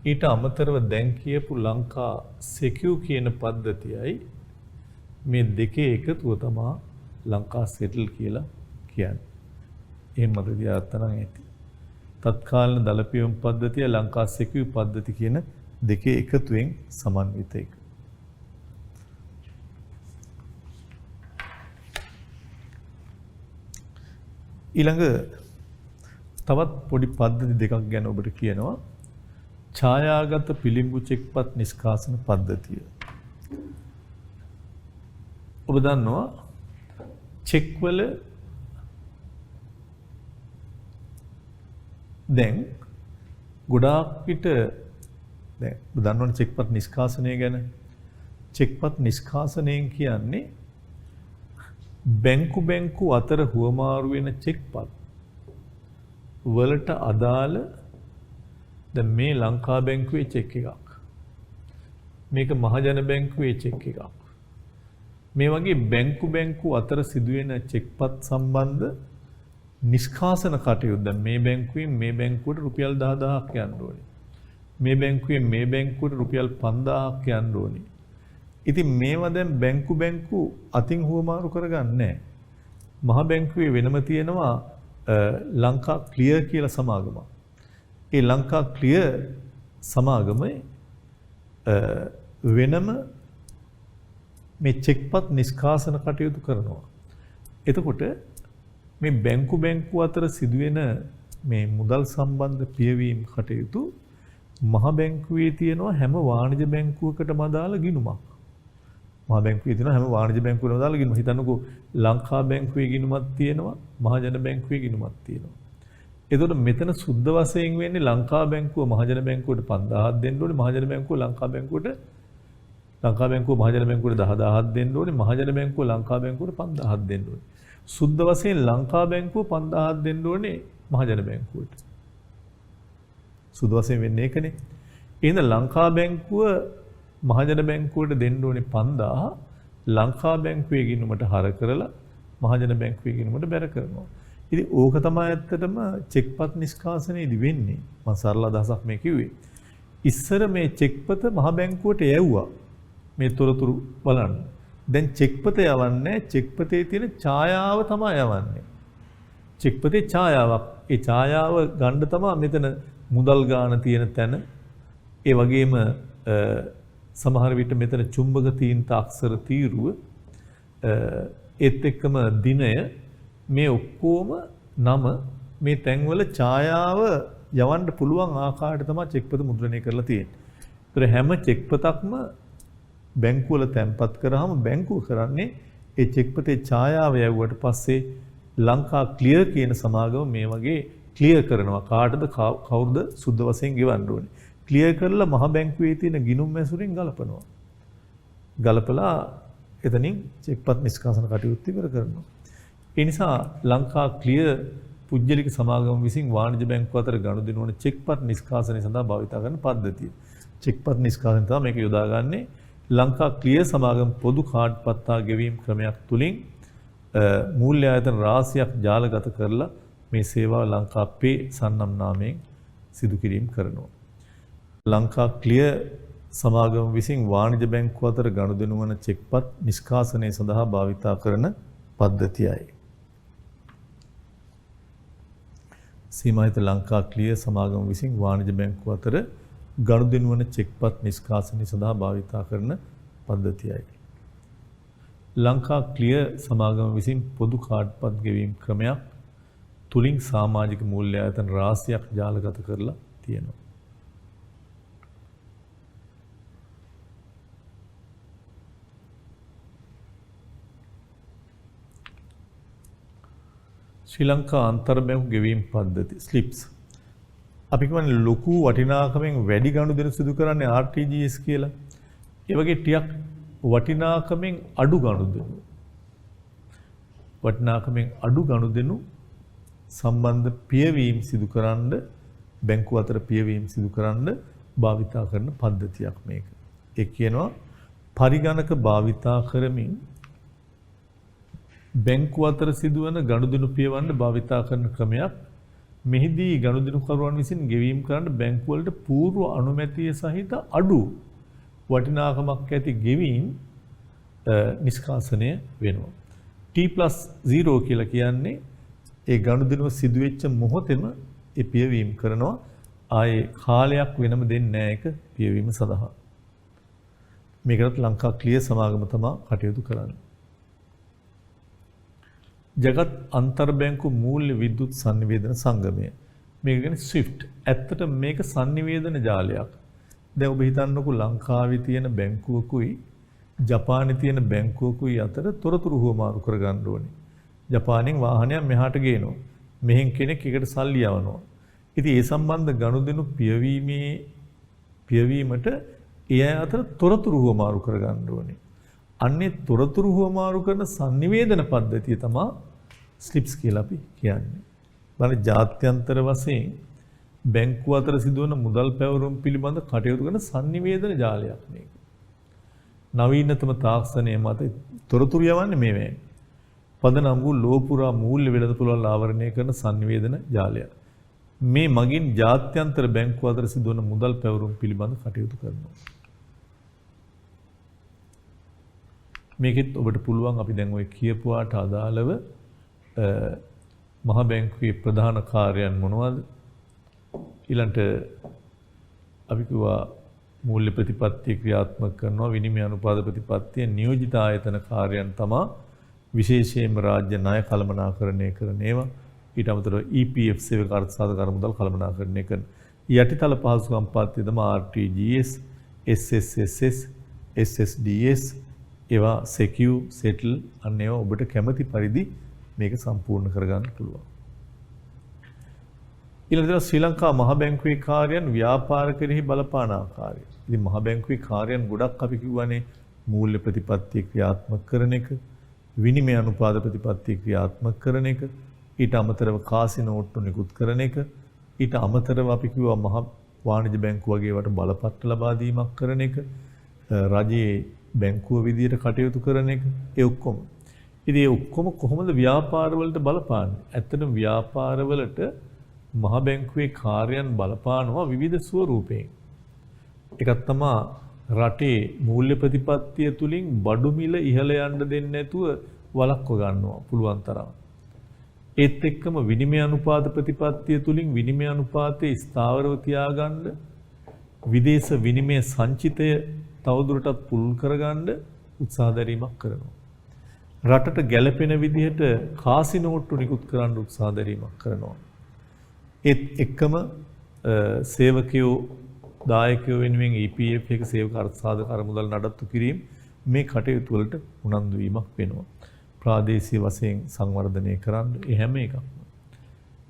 ඊට අමතරව දැන් කියපු ලංකා සෙකියු කියන පද්ධතියයි මේ දෙකේ එකතුව තමයි ලංකා සෙටල් කියලා කියන්නේ. එහෙම මතක තියාගත්තා නම් ඇති. තත්කාලීන දලපියුම් පද්ධතිය ලංකා සෙකියු පද්ධති කියන දෙකේ එකතුවෙන් සමන්විත එක. ඊළඟ තවත් පොඩි පද්ධති දෙකක් ගැන ඔබට කියනවා. ඡායාගත පිළිඹු චෙක්පත් නිෂ්කාසන පද්ධතිය. ඔබ දන්නවා චෙක් වල දැන් ගොඩාක් පිට දැන් ඔබ දන්නවනේ චෙක්පත් නිෂ්කාසනය ගැන. චෙක්පත් නිෂ්කාසනයෙන් කියන්නේ බැංකු අතර හුවමාරු වෙන චෙක්පත් වලට අදාළ දැන් මේ ලංකා බැංකුවේ චෙක් එකක්. මේක මහජන බැංකුවේ චෙක් එකක්. මේ වගේ බැංකු අතර සිදුවෙන චෙක්පත් සම්බන්ධ නිෂ්කාසන කටයුතු දැන් මේ බැංකුවෙන් මේ බැංකුවට රුපියල් 10000ක් යන්න ඕනේ. මේ බැංකුවෙන් මේ බැංකුවට රුපියල් 5000ක් යන්න ඕනේ. ඉතින් මේවා දැන් බැංකු අතින් හුවමාරු කරගන්නේ නැහැ. මහ බැංකුවේ වෙනම තියෙනවා ලංකා ක්ලියර් කියලා සමාගමක්. ඒ ලංකා ක්ලියර් සමාගමේ වෙනම මේ චෙක්පත් නිෂ්කාසන කටයුතු කරනවා. එතකොට මේ බැංකු අතර සිදුවෙන මේ මුදල් සම්බන්ධ පියවීම් කටයුතු මහ බැංකුවේ තියෙනවා හැම වාණිජ බැංකුවකටම අදාළ ගිණුමක්. මහ බැංකුවේ තියෙනවා හැම වාණිජ බැංකුවකටම අදාළ ගිණුම. හිතන්නකෝ ලංකා බැංකුවේ ගිණුමක් තියෙනවා, මහජන බැංකුවේ ගිණුමක් තියෙනවා. එතකොට මෙතන සුද්ධ වශයෙන් වෙන්නේ ලංකා බැංකුව මහජන බැංකුවට 5000ක් දෙන්න ඕනේ, මහජන බැංකුව ලංකා බැංකුවට මහජන බැංකුවට 10000ක් දෙන්න ඕනේ, මහජන බැංකුව ලංකා බැංකුවට 5000ක් දෙන්න ඕනේ. සුද්ධ වශයෙන් ලංකා බැංකුව 5000ක් දෙන්න ඕනේ මහජන බැංකුවට. සුද්ධ වශයෙන් වෙන්නේ ඒකනේ. එහෙනම් ලංකා බැංකුව මහජන බැංකුවට දෙන්න ඕනේ 5000 ලංකා බැංකුවේ ගිණුමට හර කරලා මහජන බැංකුවේ ගිණුමට බැර කරනවා. ඉතින් ඕක තමයි ඇත්තටම චෙක්පත් නිෂ්කාසනයේදී වෙන්නේ. මම සරල අදහසක් මේ කිව්වේ. ඉස්සර මේ චෙක්පත මහ බැංකුවට යවුවා. මේ තොරතුරු බලන්න. දැන් චෙක්පත යවන්නේ චෙක්පතේ තියෙන ඡායාව තමයි යවන්නේ. චෙක්පතේ ඡායාවක්. ඒ ඡායාව ගන්න තමයි මෙතන මුදල් ගාන තියෙන තැන. ඒ වගේම සමහර විට මෙතන චුම්බක තීන්ත අක්ෂර තීරුව ඒත් එක්කම දිනය මේ ඔක්කොම නම මේ තැන්වල ඡායාව යවන්න පුළුවන් ආකාරයට තමයි චෙක්පත මුද්‍රණය කරලා තියෙන්නේ. ඒතර හැම චෙක්පතක්ම බැංකුවල තැන්පත් කරාම බැංකුව කරන්නේ ඒ චෙක්පතේ ඡායාව යවුවට පස්සේ ලංකා ක්ලියර් කියන සමාගම මේ වගේ ක්ලියර් කරනවා. කාටද කවුරුද සුද්ධ වශයෙන් ගෙවන්න ඕනේ. ක්ලියර් කරලා මහ බැංකුවේ තියෙන ගිණුම් මැසුරින් ගලපනවා. ගලපලා එතනින් චෙක්පත් නිෂ්කාසන කටයුතු ඉවර කරනවා. ඒ නිසා ලංකා ක්ලියර් පුජ්‍යලික සමාගම විසින් වාණිජ බැංකුව අතර ගනුදෙනු වන චෙක්පත් නිෂ්කාසනය සඳහා භාවිත කරන පද්ධතිය. චෙක්පත් නිෂ්කාසනය තමයි මේක යොදාගන්නේ. ලංකා ක්ලියර් සමාගම පොදු කාඩ් පත්තා ගෙවීම් ක්‍රමයක් තුලින් මූල්‍ය ආයතන රාශියක් ජාලගත කරලා මේ සේවාව ලංකා පේ සන්නම් නාමයෙන් සිදු කිරීම කරනවා. ලංකා ක්ලියර් සමාගම විසින් වාණිජ බැංකුව අතර ගනුදෙනු වන චෙක්පත් නිෂ්කාසනය සඳහා භාවිත කරන පද්ධතියයි. සීමාහිත ලංකා ක්ලියර් සමාගම විසින් වාණිජ බැංකුව අතර ගනුදෙනු වන චෙක්පත් නිෂ්කාසනය සඳහා භාවිත කරන පද්ධතියයි. ලංකා ක්ලියර් සමාගම විසින් පොදු කාඩ්පත් ගෙවීම් ක්‍රමයක් තුලින් සමාජික මූල්‍ය ආයතන රාශියක් ජාලගත කරලා තියෙනවා. ශ්‍රී ලංකා අන්තර්බැංකු ගෙවීම් පද්ධති ස්ලිප්ස්. අපි කියන්නේ ලොකු වටිනාකමෙන් වැඩි ගනුදෙනු සිදු කරන්නේ RTGS කියලා. ඒ වගේ ටිකක් වටිනාකමෙන් අඩු ගනුදෙනු. වටිනාකමෙන් අඩු ගනුදෙනු සම්බන්ධ පියවීම් සිදු කරන්න බැංකුව අතර පියවීම් සිදු කරන්න භාවිතා කරන පද්ධතියක් මේක. ඒ කියනවා පරිගණක භාවිතා කරමින් බැංකුව අතර සිදුවන ගනුදෙනු පියවන්න භාවිතා කරන ක්‍රමයක්. මෙහිදී ගනුදෙනුකරුවන් විසින් ගෙවීම් කරන්න බැංකුව වලට පූර්ව අනුමැතිය සහිත අඩු වටිනාකමක් ඇති ගෙවීම් නිෂ්කාසනය වෙනවා. T+0 කියලා කියන්නේ ඒ ගනුදෙනුව සිදුවෙච්ච මොහොතේම ඒ පියවීම කරනවා. ආයේ කාලයක් වෙනම දෙන්නේ නැහැ ඒක පියවීම සඳහා. මේකට ලංකා ක්ලියර් සමාගම තමයි කටයුතු කරන්නේ. ජගත් අන්තර්බැංකු මූල්‍ය විද්‍යුත් sannivedana සංගමය. මේක කියන්නේ SWIFT. ඇත්තට මේක sannivedana ජාලයක්. දැන් ඔබ හිතන්නකෝ ලංකාවේ තියෙන බැංකුවකුයි ජපානයේ තියෙන බැංකුවකුයි අතර තොරතුරු හුවමාරු කරගන්න ඕනේ. ජපානයෙන් වාහනයක් මෙහාට ගේනවා. මෙහෙන් කෙනෙක් එකට සල්ලි යවනවා. ඉතින් ඒ සම්බන්ධ ගනුදෙනු පියවීමට ඒ අතර තොරතුරු හුවමාරු කරගන්න ඕනේ. අන්නේ තොරතුරු හුවමාරු කරන sannivedana පද්ධතිය තමයි ස්ලිප්ස් කියලා අපි කියන්නේ. බලන්න ජාත්‍යන්තර වශයෙන් බැංකුව අතර සිදුවන මුදල් පැවරුම් පිළිබඳ කටයුතු කරන sannivedana ජාලයක් මේක. නවීනතම තාක්ෂණය මත තොරතුරු යවන්නේ මේවෙන්. පදනම් වූ ලෝපුරා මූල්‍ය වෙළඳපොළවල් ආවරණය කරන sannivedana ජාලය. මේ මගින් ජාත්‍යන්තර බැංකු අතර සිදුවන මුදල් පැවරුම් පිළිබඳ කටයුතු කරනවා. මේකෙත් ඔබට පුළුවන් අපි දැන් ඔය කියපුවාට අදාළව මහ බැංකුවේ ප්‍රධාන කාර්යයන් මොනවද? ඊළඟට අපි කිව්වා මූල්‍ය ප්‍රතිපත්තිය ක්‍රියාත්මක කරනවා විනිමය අනුපාත ප්‍රතිපත්තිය නියෝජිත ආයතන කාර්යයන් තමයි විශේෂයෙන්ම රාජ්‍ය ණය කළමනාකරණය කරන ඒවා. ඊට අමතරව EPF සේවක අර්ථසාධක අරමුදල් කළමනාකරණය කරන යටිතල පහසුකම් පත්තිය තමයි RTGS, SSSS, SSDS ඒවා secure settle අන්න ඒවා ඔබට කැමති පරිදි මේක සම්පූර්ණ කරගන්න පුළුවන්. ඊළඟට ශ්‍රී ලංකා මහ බැංකුවේ කාර්යයන් ව්‍යාපාර කෙරෙහි බලපාන ආකාරය. ඉතින් මහ බැංකුවේ කාර්යයන් ගොඩක් අපි කියවනේ මූල්‍ය ප්‍රතිපත්තිය ක්‍රියාත්මක කරන එක, විනිමය අනුපාත ප්‍රතිපත්තිය ක්‍රියාත්මක කරන එක, ඊට අමතරව කාසි නෝට්ටු නිකුත් කරන එක, ඊට අමතරව අපි කිව්වා මහ වාණිජ බැංකුව වගේ ඒවට බලපත්‍ර ලබා දීමක් කරන එක, රජයේ බැංකුව විදියට කටයුතු කරන එක, ඒ ඔක්කොම. ඉතින් ඒ ඔක්කොම කොහොමද ව්‍යාපාරවලට බලපාන්නේ? ඇත්තටම ව්‍යාපාරවලට මහ බැංකුවේ කාර්යයන් බලපානවා විවිධ ස්වරූපයෙන්. එකක් තමයි රටේ මූල්‍ය ප්‍රතිපත්තිය තුලින් බඩු මිල ඉහළ යන්න දෙන්නේ නැතුව වළක්ව ගන්නවා පුළුවන් තරම්. ඒත් එක්කම විනිමය අනුපාත ප්‍රතිපත්තිය තුලින් විනිමය අනුපාතයේ ස්ථාවරව තියාගන්න විදේශ විනිමය සංචිතය තවදුරටත් පුළුල් කරගන්න උත්සාහ දැරීමක් කරනවා. රටට ගැළපෙන විදිහට කාසි නෝට්ටු නිකුත් කරන්න උත්සාහ දැරීමක් කරනවා. ඒත් එක්කම සේවකයෝ දායකයෝ වෙනුවෙන් EPF එක සේවක අර්ථසාධක අරමුදල් නඩත්තු කිරීම මේ කටයුතු වලට උනන්දු වීමක් වෙනවා. ප්‍රාදේශීය වශයෙන් සංවර්ධනය කරන්න ඒ හැම එකක්ම.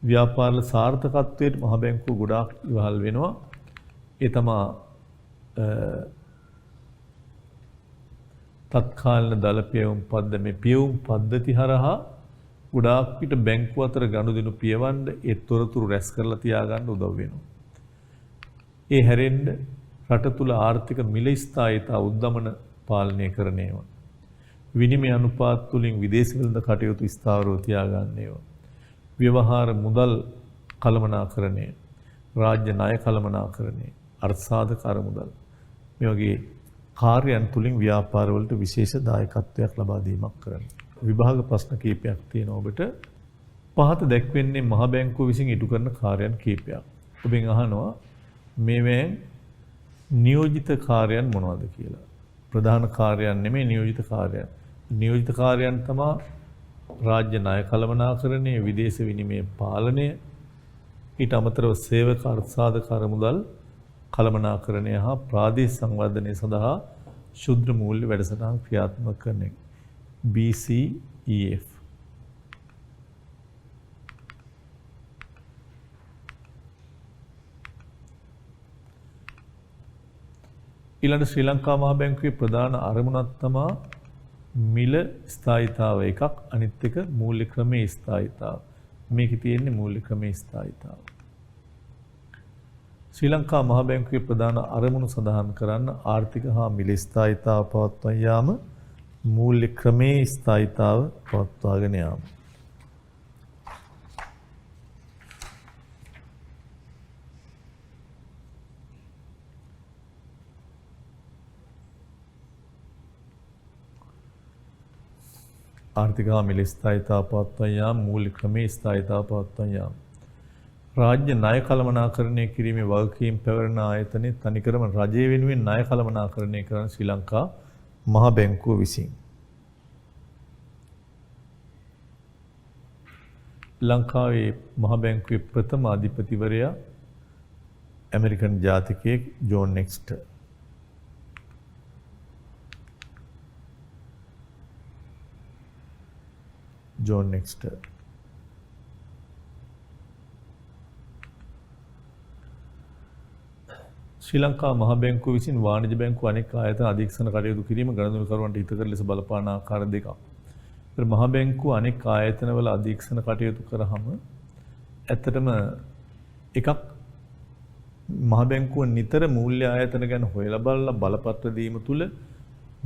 ව්‍යාපාර සාර්ථකත්වයට මහ බැංකුව ගොඩාක් ඉවහල් වෙනවා. ඒ තමයි තත්කාලීන දල පියවුම් පියවුම් පද්ධති හරහා ගොඩාක් පිට බැංකුව අතර ගනුදෙනු පියවන්න ඒ තොරතුරු රැස් කරලා තියාගන්න උදව් වෙනවා. ඒ හැරෙන්න රට තුල ආර්ථික මිල ස්ථායීතා උද්දමන පාලනය කරන ඒවා. විනිමය අනුපාත තුලින් විදේශ වෙළඳ කටයුතු ස්ථාවරව තියාගන්න ඒවා. ව්‍යවහාර මුදල් කළමනාකරණය, රාජ්‍ය ණය කළමනාකරණය, අර්ථසාධක අරමුදල් මේ වගේ කාර්යයන් තුලින් ව්‍යාපාරවලට විශේෂ දායකත්වයක් ලබා දීමක් කරනවා. විභාග ප්‍රශ්න කීපයක් තියෙනවා ඔබට. පහත දැක්වෙන්නේ මහ බැංකුව විසින් ඉටු කරන කාර්යයන් කීපයක්. ඔබෙන් අහනවා මේවෙන් නියෝජිත කාර්යයන් මොනවද කියලා. ප්‍රධාන කාර්යයන් නෙමෙයි නියෝජිත කාර්යයන්. නියෝජිත කාර්යයන් තමයි රාජ්‍ය ණය කළමනාකරණය, විදේශ විනිමය පාලනය, ඊට අමතරව සේවක අර්ථසාධක අරමුදල් කළමනාකරණය හා ප්‍රාදේශීය සංවර්ධනය සඳහා ශුද්‍ර මූල්‍ය වැඩසටහන් ක්‍රියාත්මක කරන එක. BCEF. ඊළඟ ශ්‍රී ලංකා මහ බැංකුවේ ප්‍රධාන අරමුණක් තමයි මිල ස්ථායීතාව එකක්, අනිත් එක මූල්‍ය ක්‍රමයේ ස්ථායීතාව. මේකේ තියෙන්නේ මූල්‍ය ක්‍රමයේ ස්ථායීතාව. ශ්‍රී ලංකා මහ බැංකුවේ ප්‍රධාන අරමුණු සඳහන් කරන්න ආර්ථික හා මිල ස්ථායීතාව පවත්වා යාම, මූල්‍ය ක්‍රමයේ ස්ථායීතාව පවත්වාගෙන යාම. ආර්ථික හා මිල ස්ථායීතාව පවත්වා යාම, මූල්‍ය ක්‍රමයේ ස්ථායීතාව පවත්වා යාම. රාජ්‍ය ණය කළමනාකරණය කිරීමේ වගකීම් පැවරෙන ආයතනයේ තනිකරම රජය වෙනුවෙන් ණය කළමනාකරණය කරන ශ්‍රී ලංකා මහ බැංකුව විසින්. ලංකාවේ මහ බැංකුවේ ප්‍රථම අධිපතිවරයා ඇමරිකන් ජාතිකයෙක් ජෝන් නෙක්ස්ටර්. ජෝන් නෙක්ස්ටර්. ශ්‍රී ලංකා මහ බැංකුව විසින් වාණිජ බැංකුව අනෙක් ආයතන අධීක්ෂණ කටයුතු කිරීම ගණනකරුවන්ට හිතකර ලෙස බලපාන ආකාර දෙකක්. මහ බැංකුව අනෙක් ආයතනවල අධීක්ෂණ කටයුතු කරාම ඇත්තටම එකක් මහ බැංකුව නිතර මූල්‍ය ආයතන ගැන හොයලා බලලා බලපත්‍ර දීම තුල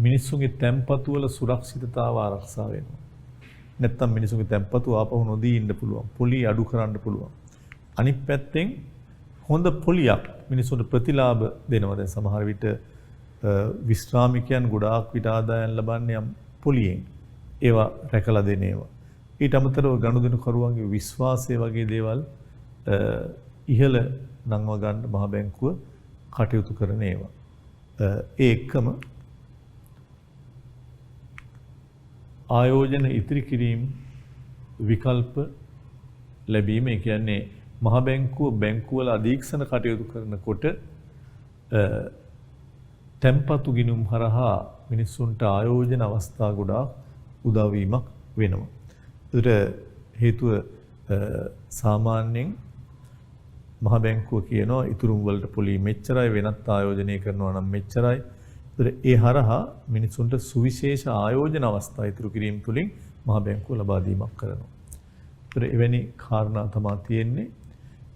මිනිස්සුන්ගේ තැන්පතු වල සුරක්ෂිතතාව ආරක්ෂා වෙනවා. නැත්තම් මිනිස්සුන්ගේ තැන්පතු ආපහු නොදී ඉන්න පුළුවන්. පොලි අඩු කරන්න පුළුවන්. අනිත් පැත්තෙන් හොඳ පොලියක් මිනිස්සුන්ට ප්‍රතිලාභ දෙනවා. දැන් සමහර විට විශ්‍රාමිකයන් ගොඩාක් විට ආදායම් ලබන්නේ යම් පොලියෙන්. ඒවා රැකලා දෙන ඒවා. ඊට අමතරව ගනුදෙනු කරුවන්ගේ විශ්වාසය වගේ දේවල් ඉහළ නංව ගන්න මහ බැංකුව කටයුතු කරන ඒවා. ඒ එක්කම ආයෝජන ඉතිරි කිරීම විකල්ප ලැබීම. ඒ කියන්නේ මහ බැංකුව බැංකුවල අධීක්ෂණ කටයුතු කරනකොට තැන්පතු ගිණුම් හරහා මිනිස්සුන්ට ආයෝජන අවස්ථා ගොඩාක් උදා වීමක් වෙනවා. ඒකට හේතුව සාමාන්‍යයෙන් මහ බැංකුව කියනවා ඉතුරුම් වලට පොලි මෙච්චරයි වෙනත් ආයෝජනය කරනවා නම් මෙච්චරයි. ඒකට ඒ හරහා මිනිසුන්ට සුවිශේෂ ආයෝජන අවස්ථා ඉතුරු කිරීම තුළින් මහ බැංකුව ලබා දීමක් කරනවා. ඒකට එවැනි කාරණා තමයි තියෙන්නේ.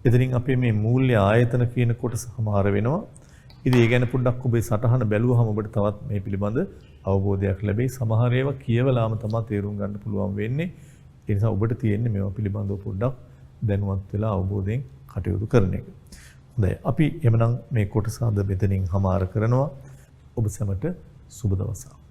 එතනින් අපේ මේ මූල්‍ය ආයතන කියන කොටස සමහර වෙනවා. ඉතින් ඒ ගැන පොඩ්ඩක් ඔබේ සටහන බැලුවහම ඔබට තවත් මේ පිළිබඳ අවබෝධයක් ලැබෙයි. සමහර ඒවා කියවලාම තමයි තේරුම් ගන්න පුළුවන් වෙන්නේ. ඒ නිසා ඔබට තියෙන්නේ මේවා පිළිබඳව පොඩ්ඩක් දැනුවත් වෙලා අවබෝධයෙන් කටයුතු කරන එක. හොඳයි. අපි එමනම් මේ කොටස අද මෙතනින් හමාර කරනවා. ඔබ සැමට සුබ දවසක්.